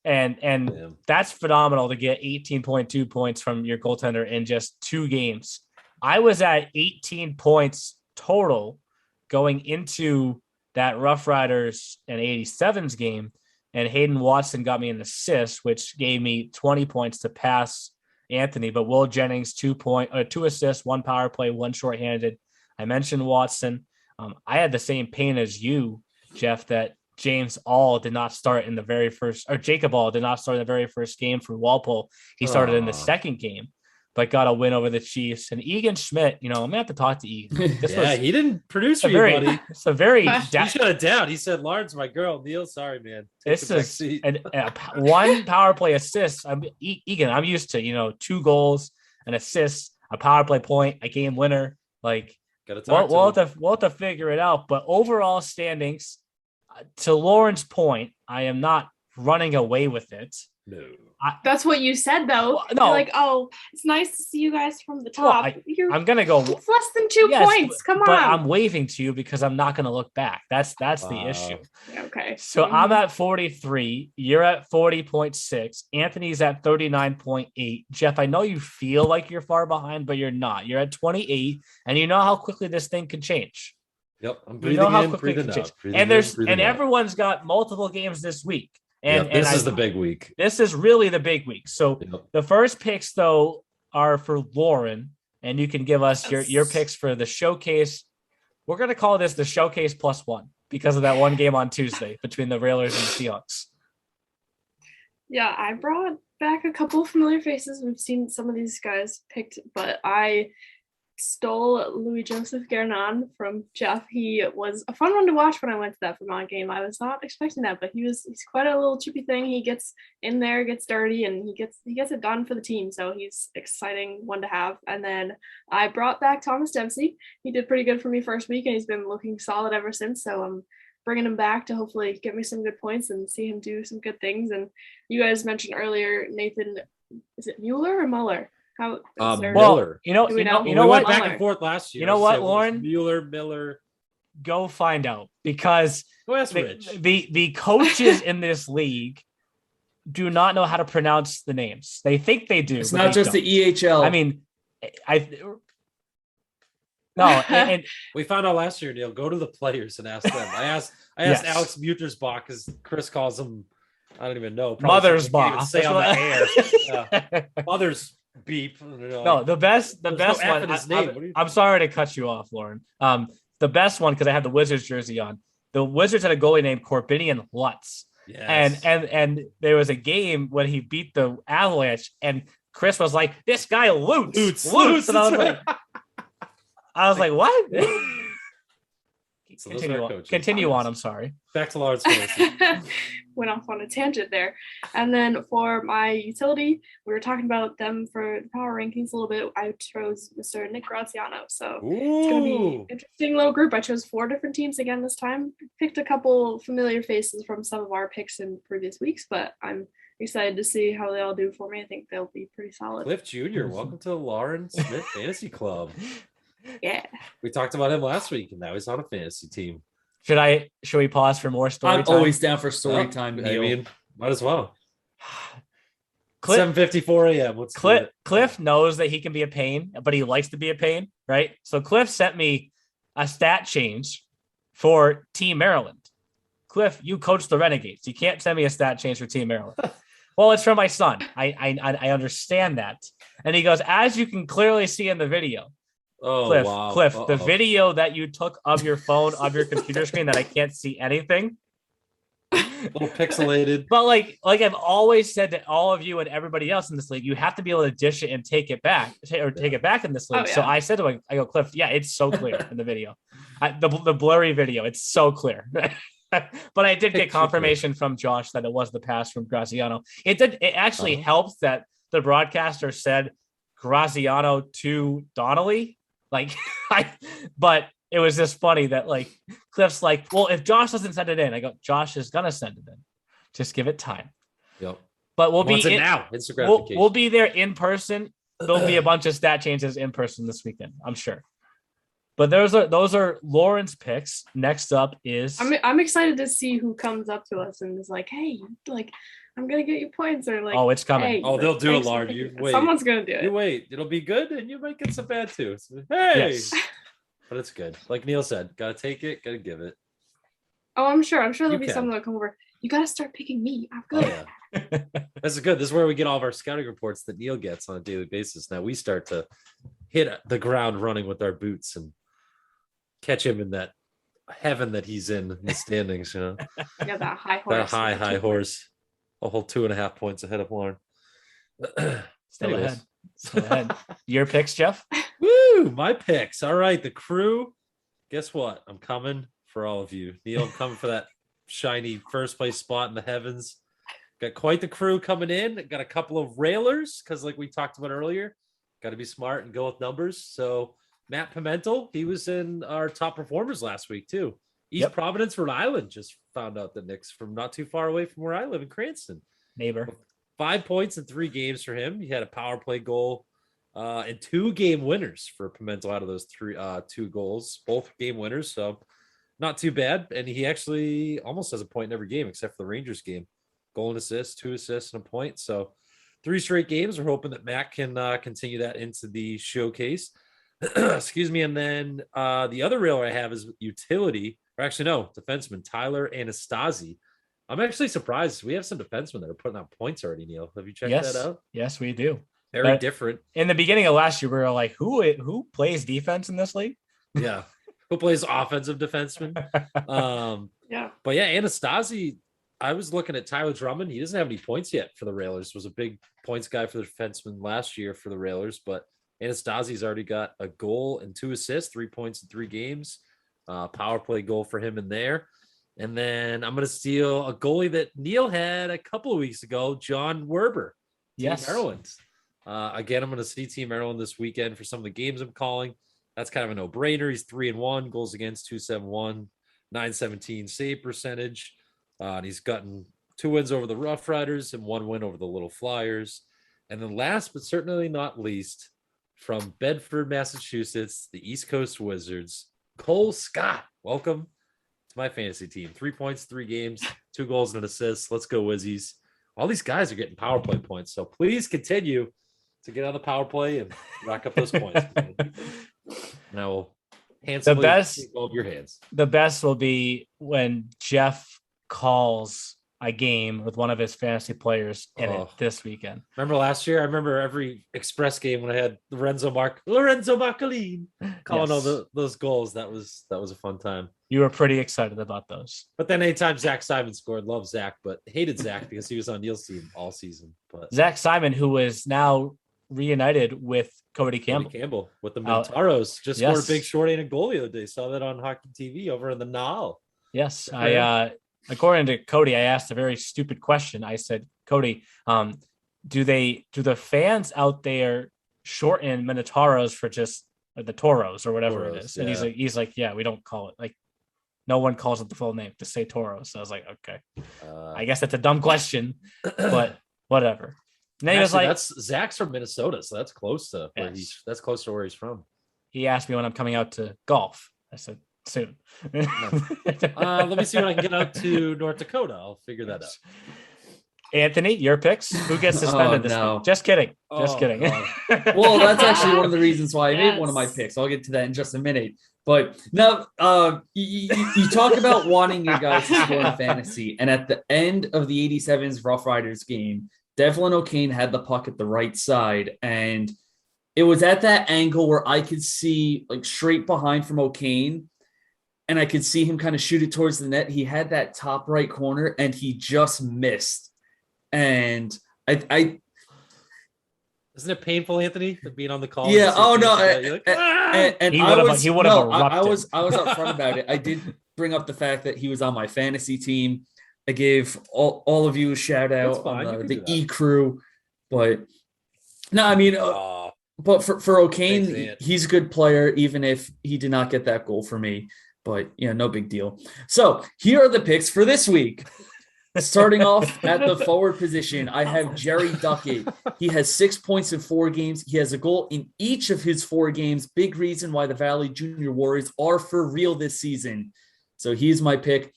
And that's phenomenal to get 18.2 points from your goaltender in just 2 games. I was at 18 points total going into that Rough Riders and 87s game. And Hayden Watson got me an assist, which gave me 20 points to pass Anthony. But Will Jennings, 2 assists, 1 power play, 1 shorthanded. I mentioned Watson. I had the same pain as you, Jeff, that James All did not start in the very first, or Jacob All did not start in the very first game for Walpole. He started in the second game, but got a win over the Chiefs. And Egan Schmidt, I'm gonna have to talk to Egan. He didn't produce for you, buddy. It's a very he shut it down. He said, "Lawrence, my girl, Neil, sorry, man." This is one power play assist. Egan, I'm used to 2 goals, an assist, a power play point, a game winner. Like, we'll have to figure it out. But overall standings, to Lauren's point, I am not running away with it. No. That's what you said, though. No. You're like, oh, it's nice to see you guys from the top. I'm gonna go. It's less than 2 points. Come on. But I'm waving to you because I'm not gonna look back. That's the issue. Okay. So I'm at 43. You're at 40.6. Anthony's at 39.8. Jeff, I know you feel like you're far behind, but you're not. You're at 28, and you know how quickly this thing can change. Yep, I'm breathing in, breathing out. Everyone's got multiple games this week. And this is the big week. This is really the big week. So the first picks, though, are for Lauren, and you can give us your picks for the showcase. We're going to call this the showcase +1 because of that one game on Tuesday between the Railers and the Seahawks. Yeah, I brought back a couple of familiar faces. We've seen some of these guys picked, but I stole Louis Joseph Gernon from Jeff. He was a fun one to watch when I went to that Vermont game. I was not expecting that, but he's quite a little chippy thing. He gets in there, gets dirty, and he gets it done for the team. So he's exciting one to have. And then I brought back Thomas Dempsey. He did pretty good for me first week, and he's been looking solid ever since. So I'm bringing him back to hopefully get me some good points and see him do some good things. And you guys mentioned earlier, Nathan, is it Mueller or Muller? Miller. You know we what? Went back and forth last year. You know what, Lauren? Miller. Go find out because Rich. The coaches in this league do not know how to pronounce the names. They think they do. It's not just the EHL. I mean, and we found out last year, Neil. Go to the players and ask them. I asked Alex Mutersbach because Chris calls him. I don't even know. Mothersbach. Say on the air. Mother's beep. No, the best one. I'm sorry to cut you off, Lauren. The best one because I have the Wizards jersey on. The Wizards had a goalie named Corbinian Lutz. Yes. And there was a game when he beat the Avalanche, and Chris was like, "This guy loots," and I was like, "What?" So Continue on. I'm sorry. Back to Lawrence Fantasy. Went off on a tangent there. And then for my utility, we were talking about them for the power rankings a little bit. I chose Mr. Nick Graziano. So it's going to be an interesting little group. I chose 4 different teams again this time. Picked a couple familiar faces from some of our picks in previous weeks, but I'm excited to see how they all do for me. I think they'll be pretty solid. Cliff Jr., welcome to the Lawrence Smith Fantasy Club. Yeah. We talked about him last week, and now he's on a fantasy team. Should we pause for more story I'm time? always down for story time. I mean, might as well. Cliff, 7:54 a.m. Cliff knows that he can be a pain, but he likes to be a pain, right? So Cliff sent me a stat change for Team Maryland. Cliff, you coach the Renegades. You can't send me a stat change for Team Maryland. Well, it's for my son. I understand that. And he goes, as you can clearly see in the video. Oh, Cliff, wow. Cliff, the video that you took of your phone, of your computer screen that I can't see anything. A little pixelated. But like I've always said to all of you and everybody else in this league, you have to be able to dish it and take it back take it back in this league. Oh, yeah. So I said to him, I go, Cliff, yeah, it's so clear in the video. The blurry video, it's so clear. But I did get confirmation from Josh that it was the pass from Graziano. It actually helps that the broadcaster said Graziano to Donnelly. But it was just funny that Cliff's like, well, if Josh doesn't send it in, I go, Josh is gonna send it in. Just give it time. Yep. But we'll be now. Instagram. We'll be there in person. There'll be a bunch of stat changes in person this weekend, I'm sure. But those are Lauren's picks. Next up is I'm excited to see who comes up to us and is like, hey, I'm gonna get you points, or oh, it's coming. Hey, they'll do it, Lauren. You wait. Someone's gonna do it. You wait. It'll be good, and you might get some bad too. Hey, yes. But it's good. Like Neil said, gotta take it, gotta give it. Oh, I'm sure there'll be someone that'll come over. You gotta start picking me. I'm good. Oh, yeah. This is good. This is where we get all of our scouting reports that Neil gets on a daily basis. Now we start to hit the ground running with our boots and catch him in that heaven that he's in the standings. Yeah, that high horse. That high horse. A whole 2.5 points ahead of Lauren. Still ahead. Your picks, Jeff? Woo! My picks. All right, the crew. Guess what? I'm coming for all of you. Neil, I'm coming for that shiny first place spot in the heavens. Got quite the crew coming in. Got a couple of railers because, like we talked about earlier, got to be smart and go with numbers. So Matt Pimento, he was in our top performers last week too. East Providence, Rhode Island, just found out that Nick's from not too far away from where I live in Cranston. Neighbor. 5 points in 3 games for him. He had a power play goal and 2 game winners for Pimento out of those 2 goals, both game winners. So not too bad. And he actually almost has a point in every game except for the Rangers game. Goal and assist, 2 assists and a point. So 3 straight games. We're hoping that Matt can continue that into the showcase. Excuse me. And then the other railer I have is utility. Or actually, no, defenseman Tyler Anastasi. I'm actually surprised. We have some defensemen that are putting out points already, Neil. Have you checked that out? Yes, we do. Very different. In the beginning of last year, we were like, who plays defense in this league? Yeah. Who plays offensive defenseman? Yeah. But yeah, Anastasi, I was looking at Tyler Drummond. He doesn't have any points yet for the Railers. Was a big points guy for the defenseman last year for the Railers. But Anastasi's already got a goal and 2 assists, 3 points in 3 games. Power play goal for him in there. And then I'm going to steal a goalie that Neil had a couple of weeks ago, John Werber. Team Maryland. Again, I'm going to see Team Maryland this weekend for some of the games I'm calling. That's kind of a no-brainer. He's 3-1, goals against 271, 917 save percentage. And he's gotten 2 wins over the Rough Riders and 1 win over the Little Flyers. And then last but certainly not least, from Bedford, Massachusetts, the East Coast Wizards, Cole Scott. Welcome to my fantasy team. 3 points, 3 games, 2 goals and an assist. Let's go, Wizzies. All these guys are getting power play points, so please continue to get on the power play and rack up those points. Now we'll handsomely take all of your hands. The best will be when Jeff calls a game with one of his fantasy players in it this weekend. Remember last year? I remember every Express game when I had Lorenzo Marcolin calling all those goals. That was a fun time. You were pretty excited about those. But then anytime Zach Simon scored, loved Zach, but hated Zach because he was on Neil's team all season. But Zach Simon, who is now reunited with Cody Campbell with the Mintaros. Just scored a big short-handed goal the other day. Saw that on Hockey TV over in the Nile. Yes, according to Cody, I asked a very stupid question. I said, Cody, do the fans out there shorten Minotauros for just the Toros or whatever it is? And he's like, yeah, we don't call it, like, no one calls it the full name, to say Toros. So I was like, okay, I guess that's a dumb question, but whatever. And then he was like, that's Zach's from Minnesota, so that's close to that's close to where he's from. He asked me when I'm coming out to golf. I said, soon. Let me see when I can get out to North Dakota. I'll figure that out. Anthony, your picks? Who gets suspended this week? Just kidding. Just kidding. Well, that's actually one of the reasons why I made one of my picks. I'll get to that in just a minute. But now, you talk about wanting your guys to score in fantasy, and at the end of the 87's Rough Riders game, Devlin O'Kane had the puck at the right side, and it was at that angle where I could see, like, straight behind from O'Kane, and I could see him kind of shoot it towards the net. He had that top right corner, and he just missed. And I isn't it painful, Anthony, being on the call? Yeah. Oh no. And he would have I was upfront about it. I did bring up the fact that he was on my fantasy team. I gave all of you a shout out on the E crew, but no, I mean, but for O'Kane, he's a good player, even if he did not get that goal for me. But no big deal. So here are the picks for this week. Starting off at the forward position, I have Jerry Duckett. He has 6 points in 4 games. He has a goal in each of his 4 games. Big reason why the Valley Junior Warriors are for real this season. So he's my pick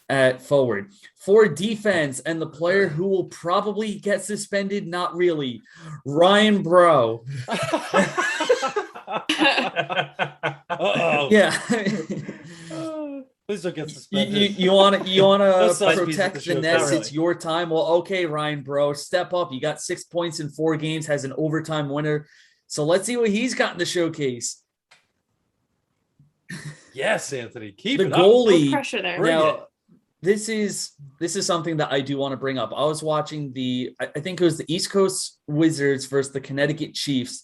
at forward. For defense, and the player who will probably get suspended, not really, Ryan Bro. Yeah. Please don't get suspended. You want to protect the Nets. Really. It's your time. Well, okay, Ryan Bro, step up. You got 6 points in 4 games, has an overtime winner. So let's see what he's got in the showcase. Yes, Anthony, keep the it goalie. No pressure there. Now, this is something that I do want to bring up. I was watching I think it was the East Coast Wizards versus the Connecticut Chiefs.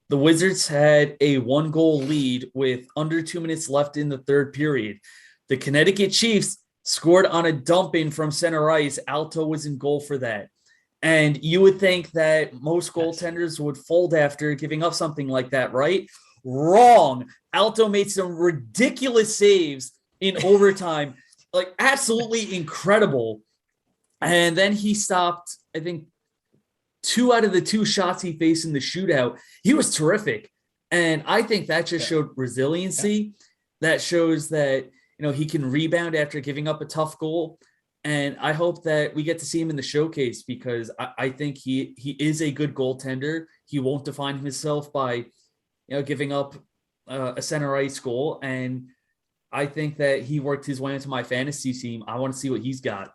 The Wizards had a 1-goal lead with under 2 minutes left in the third period. The Connecticut Chiefs scored on a dump-in from center ice. Alto was in goal for that. And you would think that most goaltenders would fold after giving up something like that, right? Wrong. Alto made some ridiculous saves in overtime, like absolutely incredible. And then he stopped, I think, 2 out of the 2 shots he faced in the shootout. He was terrific. And I think that just showed resiliency. That shows that, he can rebound after giving up a tough goal. And I hope that we get to see him in the showcase, because I think he is a good goaltender. He won't define himself by, giving up a center ice goal. And I think that he worked his way into my fantasy team. I want to see what he's got.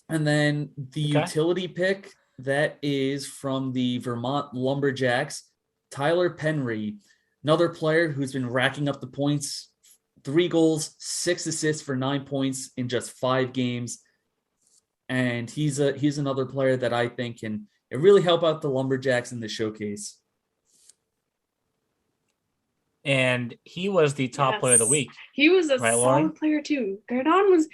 And then the utility pick, that is from the Vermont Lumberjacks, Tyler Penry, another player who's been racking up the points. 3 goals, 6 assists for 9 points in just 5 games. And he's another player that I think can really help out the Lumberjacks in the showcase. And he was the top player of the week. He was a solid player too. Gardon was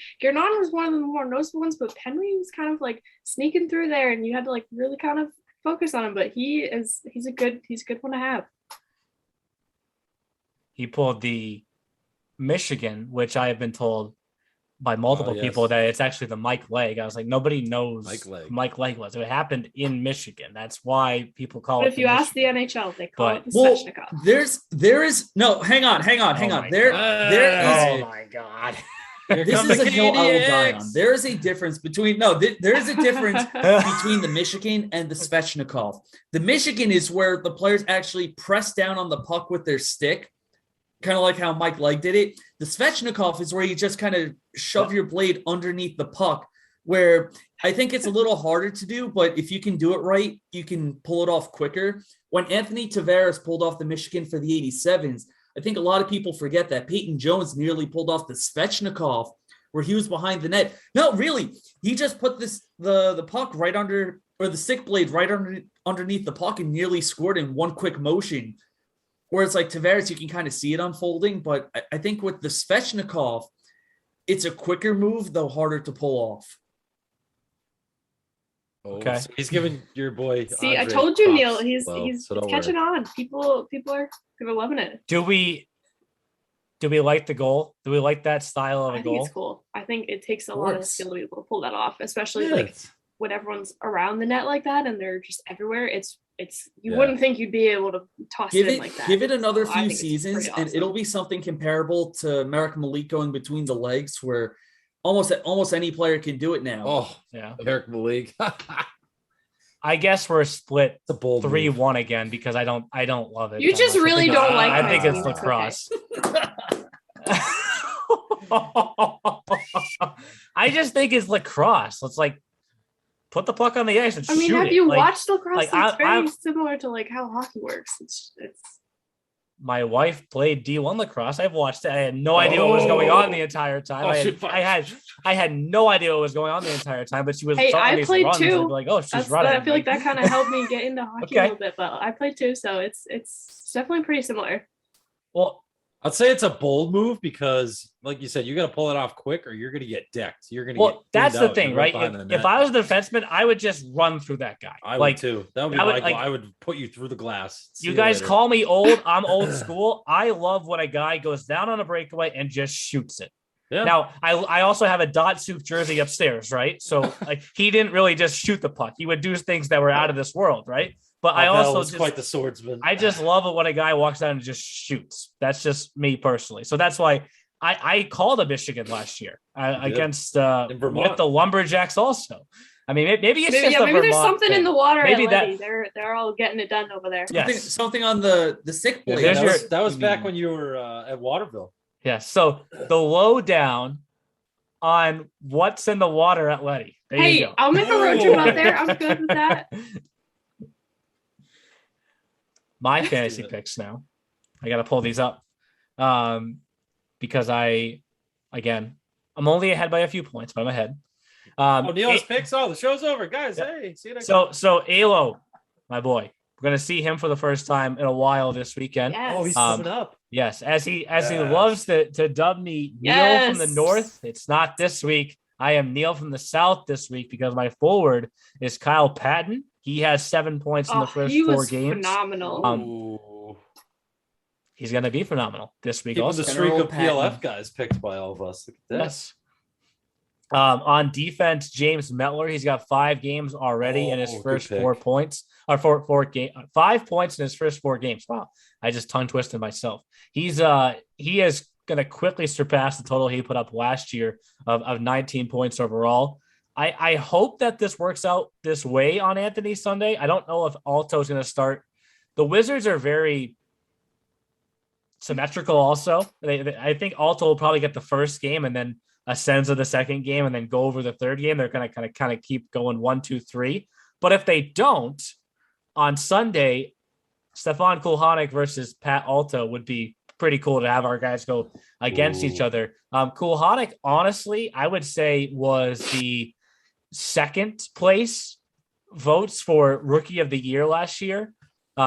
one of the more noticeable ones, but Penry was kind of like sneaking through there, and you had to like really kind of focus on him. But he's a good one to have. He pulled the Michigan, which I have been told by multiple people that it's actually the Mike Leg. I was like, nobody knows Mike Leg was. It happened in Michigan. That's why people call it. But if you ask the NHL, they call it the Svechnikov. There is no. Hang on. There is. Oh my God. This is a hill I will die on. There is a difference between there is a difference between the Michigan and the Svechnikov. The Michigan is where the players actually press down on the puck with their stick, kind of like how Mike Leg did it. The Svechnikov is where you just kind of shove your blade underneath the puck, where I think it's a little harder to do, but if you can do it right, you can pull it off quicker. When Anthony Tavares pulled off the Michigan for the 87s, I think a lot of people forget that Peyton Jones nearly pulled off the Svechnikov where he was behind the net. No, really, he just put the puck right under the stick blade right underneath the puck and nearly scored in one quick motion. Whereas like Tavares, you can kind of see it unfolding, but I think with the Svechnikov, it's a quicker move, though harder to pull off. Okay, so he's giving your boy. See, Andre I told you, props. Neil. He's catching on. People are loving it. Do we like the goal? Do we like that style of a goal? I think it's cool. I think it takes a lot of skill to be able to pull that off, especially like when everyone's around the net like that and they're just everywhere. It's you wouldn't think you'd be able to toss it in like that. Give it another few seasons, and it'll be something comparable to Marek Malik going between the legs, where almost any player can do it now. Oh, yeah, Marek Malik. I guess we're split. It's a bold 3-1 again because I don't love it. You just really don't like. I think it's lacrosse. I just think it's lacrosse. Let's like put the puck on the ice and shoot it. Have you watched lacrosse? It's very similar to like how hockey works. It's my wife played D1 lacrosse. I've watched it. I had no idea what was going on the entire time. I had no idea what was going on the entire time, but she was. Hey, I played too. Like, oh, she's running. I feel like that kind of helped me get into hockey a little bit, but I played too, so it's definitely pretty similar. Well, I'd say it's a bold move because, like you said, you got to pull it off quick, or you're going to get decked. You're going to. Well, that's the thing, right? If I was a defenseman, I would just run through that guy. I would too. That would be I would put you through the glass. You guys call me old. I'm old school. I love when a guy goes down on a breakaway and just shoots it. Yeah. Now, I also have a Dot Soup jersey upstairs, right? So like he didn't really just shoot the puck. He would do things that were out of this world, right? But I also was quite the swordsman. I just love it when a guy walks down and just shoots. That's just me personally. So that's why I called a Michigan last year against with the Lumberjacks also. I mean, maybe it's just maybe there's something in the water. Maybe they're all getting it done over there. Yes. Something on the sick blade. That was back when you were at Waterville. Yeah. So the lowdown on what's in the water at Letty. There you go. I'll make a road trip out there. I'm good with that. My fantasy picks now. I got to pull these up because I'm only ahead by a few points, but I'm ahead. Neil's picks. Oh, the show's over, guys. Yeah. Hey, see you next time. So Alo, my boy, we're gonna see him for the first time in a while this weekend. Yes. Oh, he's coming up. Yes, as he loves to dub me Neil from the north. It's not this week. I am Neil from the south this week because my forward is Kyle Patton. He has 7 points in the first 4 games. Phenomenal. He's going to be phenomenal this week. Also, the streak of PLF guys picked by all of us. Look at this. Yes. On defense, James Metler. He's got 5 games already in his first 4 points. Or 5 points in his first 4 games. Wow, I just tongue twisted myself. He is going to quickly surpass the total he put up last year of 19 points overall. I hope that this works out this way on Anthony Sunday. I don't know if Alto is going to start. The Wizards are very symmetrical also. I think Alto will probably get the first game and then Ascenza the second game and then go over the third game. They're going to kind of keep going 1, 2, 3. But if they don't, on Sunday, Stefan Kulhanek versus Pat Alto would be pretty cool to have our guys go against each other. Kulhanek, honestly, I would say was the second place votes for Rookie of the Year last year.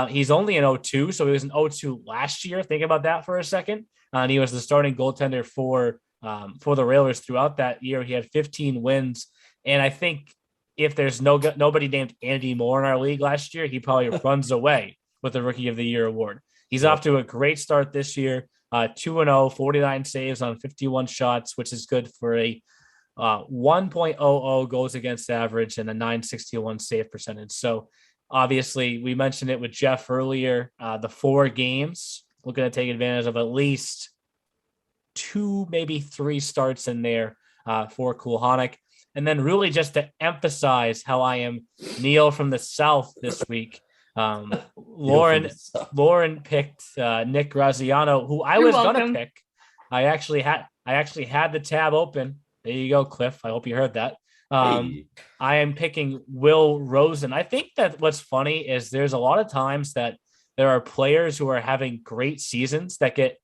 He's only an 0-2, so he was an 0-2 last year. Think about that for a second. And he was the starting goaltender for the Railers throughout that year. He had 15 wins, and I think if there's nobody named Andy Moore in our league last year, he probably runs away with the Rookie of the Year award. He's off to a great start this year. 2-0, 49 saves on 51 shots, which is good for a 1.00 goals against average and a 961 save percentage. So obviously we mentioned it with Jeff earlier, the 4 games, looking to take advantage of at least 2, maybe 3 starts in there for Kulhanek. And then really just to emphasize how I am Neil from the South this week. Lauren picked Nick Graziano, who I was going to pick. I actually had the tab open. There you go, Cliff. I hope you heard that. I am picking Will Rosen. I think that what's funny is there's a lot of times that there are players who are having great seasons that get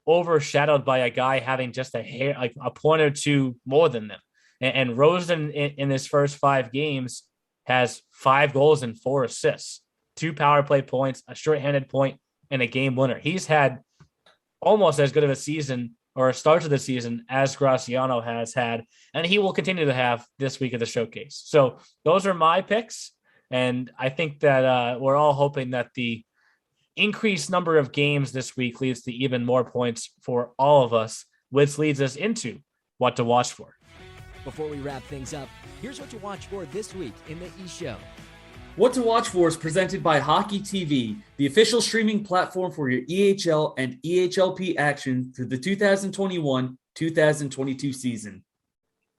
overshadowed by a guy having just a point or 2 more than them. And Rosen in his first 5 games has 5 goals and 4 assists, 2 power play points, a shorthanded point, and a game winner. He's had almost as good of a season or a start to the season as Graciano has had, and he will continue to have this week of the showcase. So those are my picks, and I think that we're all hoping that the increased number of games this week leads to even more points for all of us, which leads us into what to watch for. Before we wrap things up, here's what to watch for this week in the E-Show. What to Watch For is presented by Hockey TV, the official streaming platform for your EHL and EHLP action through the 2021-2022 season.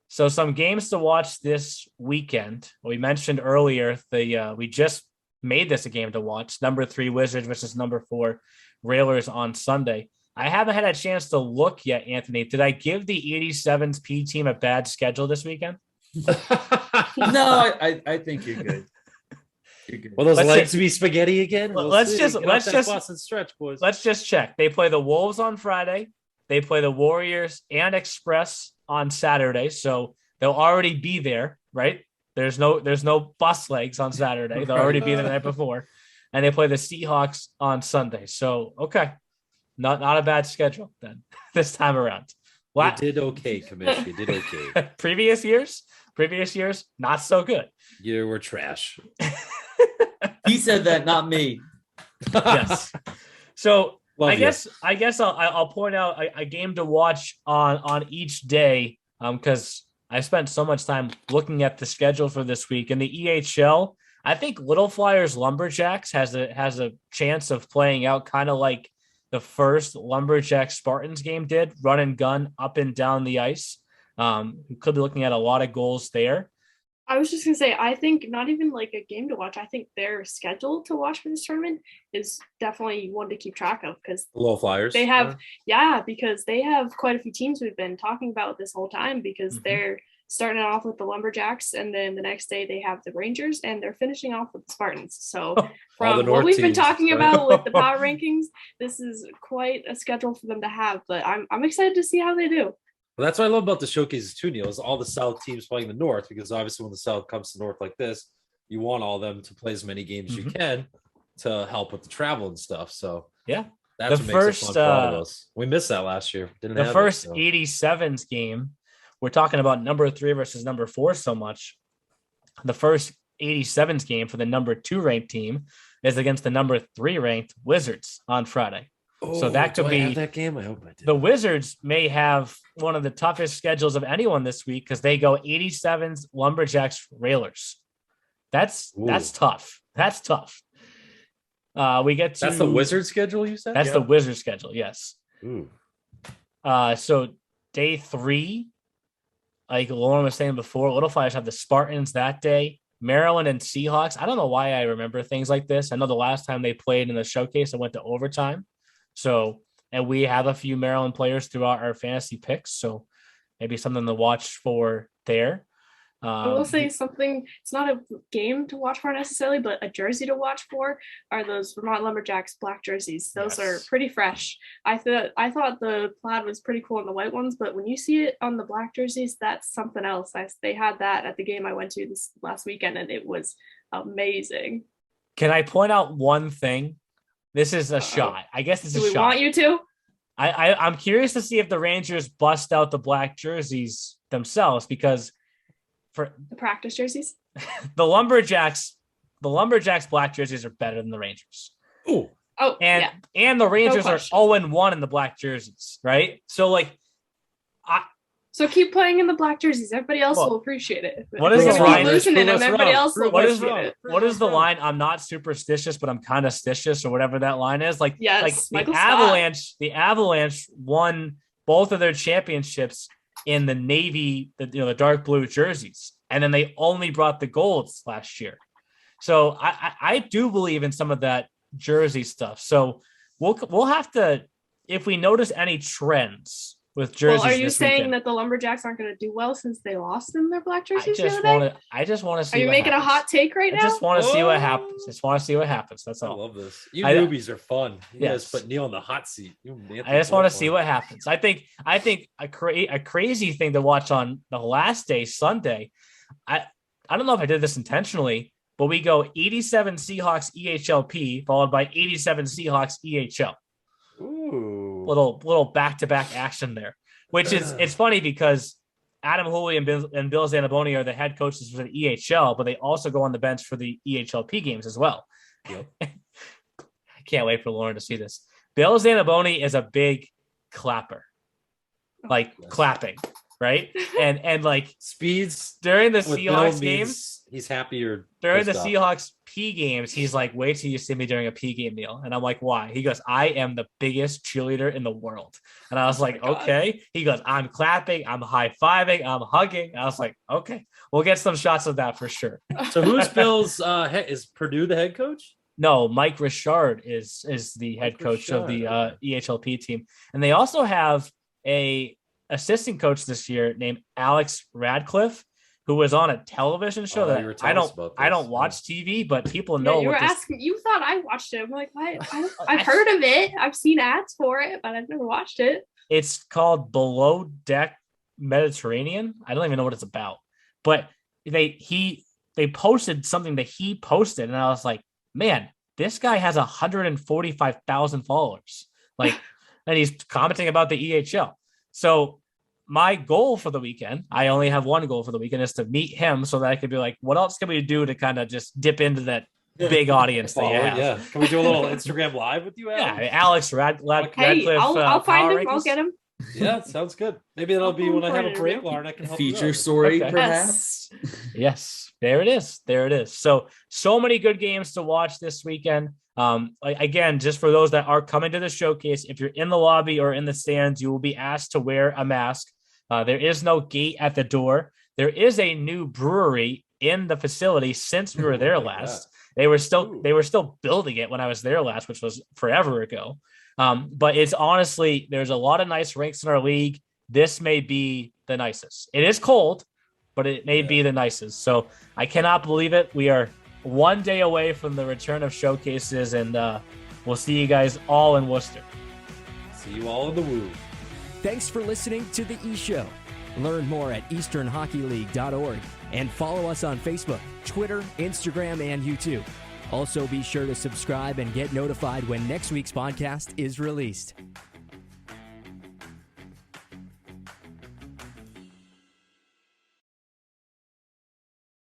So some games to watch this weekend. We mentioned earlier, we just made this a game to watch. Number 3 Wizards versus number 4 Railers on Sunday. I haven't had a chance to look yet, Anthony. Did I give the 87s P team a bad schedule this weekend? No, I think you're good. Will those legs be spaghetti again? Let's just Boston stretch, boys. Let's just check. They play the Wolves on Friday. They play the Warriors and Express on Saturday, so they'll already be there, right? There's no bus legs on Saturday. They'll already be there the night before, and they play the Seahawks on Sunday. So okay, not a bad schedule then this time around. You did okay, Commish. You did okay. Previous years, not so good. You were trash. He said that, not me. Yes. So I guess I'll point out a game to watch on each day because I spent so much time looking at the schedule for this week. In the EHL, I think Little Flyers Lumberjacks has a chance of playing out kind of like the first Lumberjack Spartans game did, run and gun up and down the ice. We could be looking at a lot of goals there. I was just going to say, I think not even like a game to watch. I think their schedule to watch for this tournament is definitely one to keep track of because Little Flyers. They have, because they have quite a few teams we've been talking about this whole time because they're starting off with the Lumberjacks and then the next day they have the Rangers and they're finishing off with the Spartans. So from what we've been talking about with the power rankings, this is quite a schedule for them to have, but I'm excited to see how they do. Well, that's what I love about the showcases too, Neil, is all the South teams playing the North, because obviously when the South comes to North like this, you want all of them to play as many games as you can to help with the travel and stuff. So yeah, that's what makes it fun for all of us. We missed that last year. The first 87s game, we're talking about number 3 versus number 4 so much. The first 87s game for the number 2 ranked team is against the number 3 ranked Wizards on Friday. So that could be that game. I hope I did. The Wizards may have one of the toughest schedules of anyone this week because they go 87s, Lumberjacks, Railers. That's tough. That's tough. We get to that's the Wizard schedule. You said that's the Wizard schedule. Yes. Ooh. So day 3, like Lauren was saying before, Little Flyers have the Spartans that day. Maryland and Seahawks. I don't know why I remember things like this. I know the last time they played in the showcase, it went to overtime. So, and we have a few Maryland players throughout our fantasy picks. So maybe something to watch for there. I will say something, it's not a game to watch for necessarily, but a jersey to watch for are those Vermont Lumberjacks black jerseys. Those are pretty fresh. I thought the plaid was pretty cool on the white ones, but when you see it on the black jerseys, that's something else. They had that at the game I went to this last weekend, and it was amazing. Can I point out one thing? This is a shot. I guess it's a shot. Do we want you to? I'm curious to see if the Rangers bust out the black jerseys themselves, because for the practice jerseys, the Lumberjacks black jerseys are better than the Rangers. Oh, and the Rangers are 0-1 in the black jerseys, right? So so keep playing in the black jerseys. Everybody else will appreciate it. What is the line? Everybody else will appreciate it. What is the line? I'm not superstitious, but I'm kind of stitious, or whatever that line is. The Avalanche won both of their championships in the navy, the dark blue jerseys, and then they only brought the golds last year. So I do believe in some of that jersey stuff. So we'll have to, if we notice any trends with jerseys. Well, are you saying that the Lumberjacks aren't going to do well since they lost in their black jerseys the other day? I just want to see. Are you making a hot take right now? I just want to see what happens. That's all. I love this. You newbies are fun. You guys put Neil in the hot seat. I just want to see what happens. I think a crazy thing to watch on the last day, Sunday. I don't know if I did this intentionally, but we go 87 Seahawks EHLP followed by 87 Seahawks EHL. Ooh. Little back-to-back action there, which is, it's funny because Adam Hooley and Bill Zanaboni are the head coaches for the EHL, but they also go on the bench for the EHLP games as well. Yep. I can't wait for Lauren to see this. Bill Zanaboni is a big clapper, like clapping, right? And like speeds during the Seahawks games, he's happier. During the Seahawks P games, he's like, wait till you see me during a P game, Neil. And I'm like, why? He goes, I am the biggest cheerleader in the world. And I was like, okay. He goes, I'm clapping, I'm high-fiving, I'm hugging. I was like, okay, we'll get some shots of that for sure. So who's Bill's is Purdue the head coach? No, Mike Richard is the head coach of the EHLP team. And they also have a assistant coach this year named Alex Radcliffe, who was on a television show that I don't watch TV, but people know. You were asking. You thought I watched it. I'm like, what? I've heard of it. I've seen ads for it, but I've never watched it. It's called Below Deck Mediterranean. I don't even know what it's about, but they posted something that he posted, and I was like, man, this guy has 145,000 followers. Like, and he's commenting about the EHL. So my goal for the weekend, I only have one goal for the weekend, is to meet him so that I could be like, what else can we do to kind of just dip into that big audience that you have? Yeah. Can we do a little Instagram live with you, Adam? Yeah, Alex Radcliffe. I'll find him. I'll get him. Yeah, sounds good. Maybe that'll be when I have a break, Lauren. I can help feature story, perhaps. Yes, there it is. There it is. So many good games to watch this weekend. Again, just for those that are coming to the showcase, if you're in the lobby or in the stands, you will be asked to wear a mask. There is no gate at the door. There is a new brewery in the facility since we were there last. They were still building it when I was there last, which was forever ago. But it's honestly, there's a lot of nice rinks in our league. This may be the nicest. It is cold, but it may be the nicest. So I cannot believe it. We are one day away from the return of showcases, and we'll see you guys all in Worcester. See you all in the woo. Thanks for listening to The E-Show. Learn more at easternhockeyleague.org and follow us on Facebook, Twitter, Instagram, and YouTube. Also, be sure to subscribe and get notified when next week's podcast is released.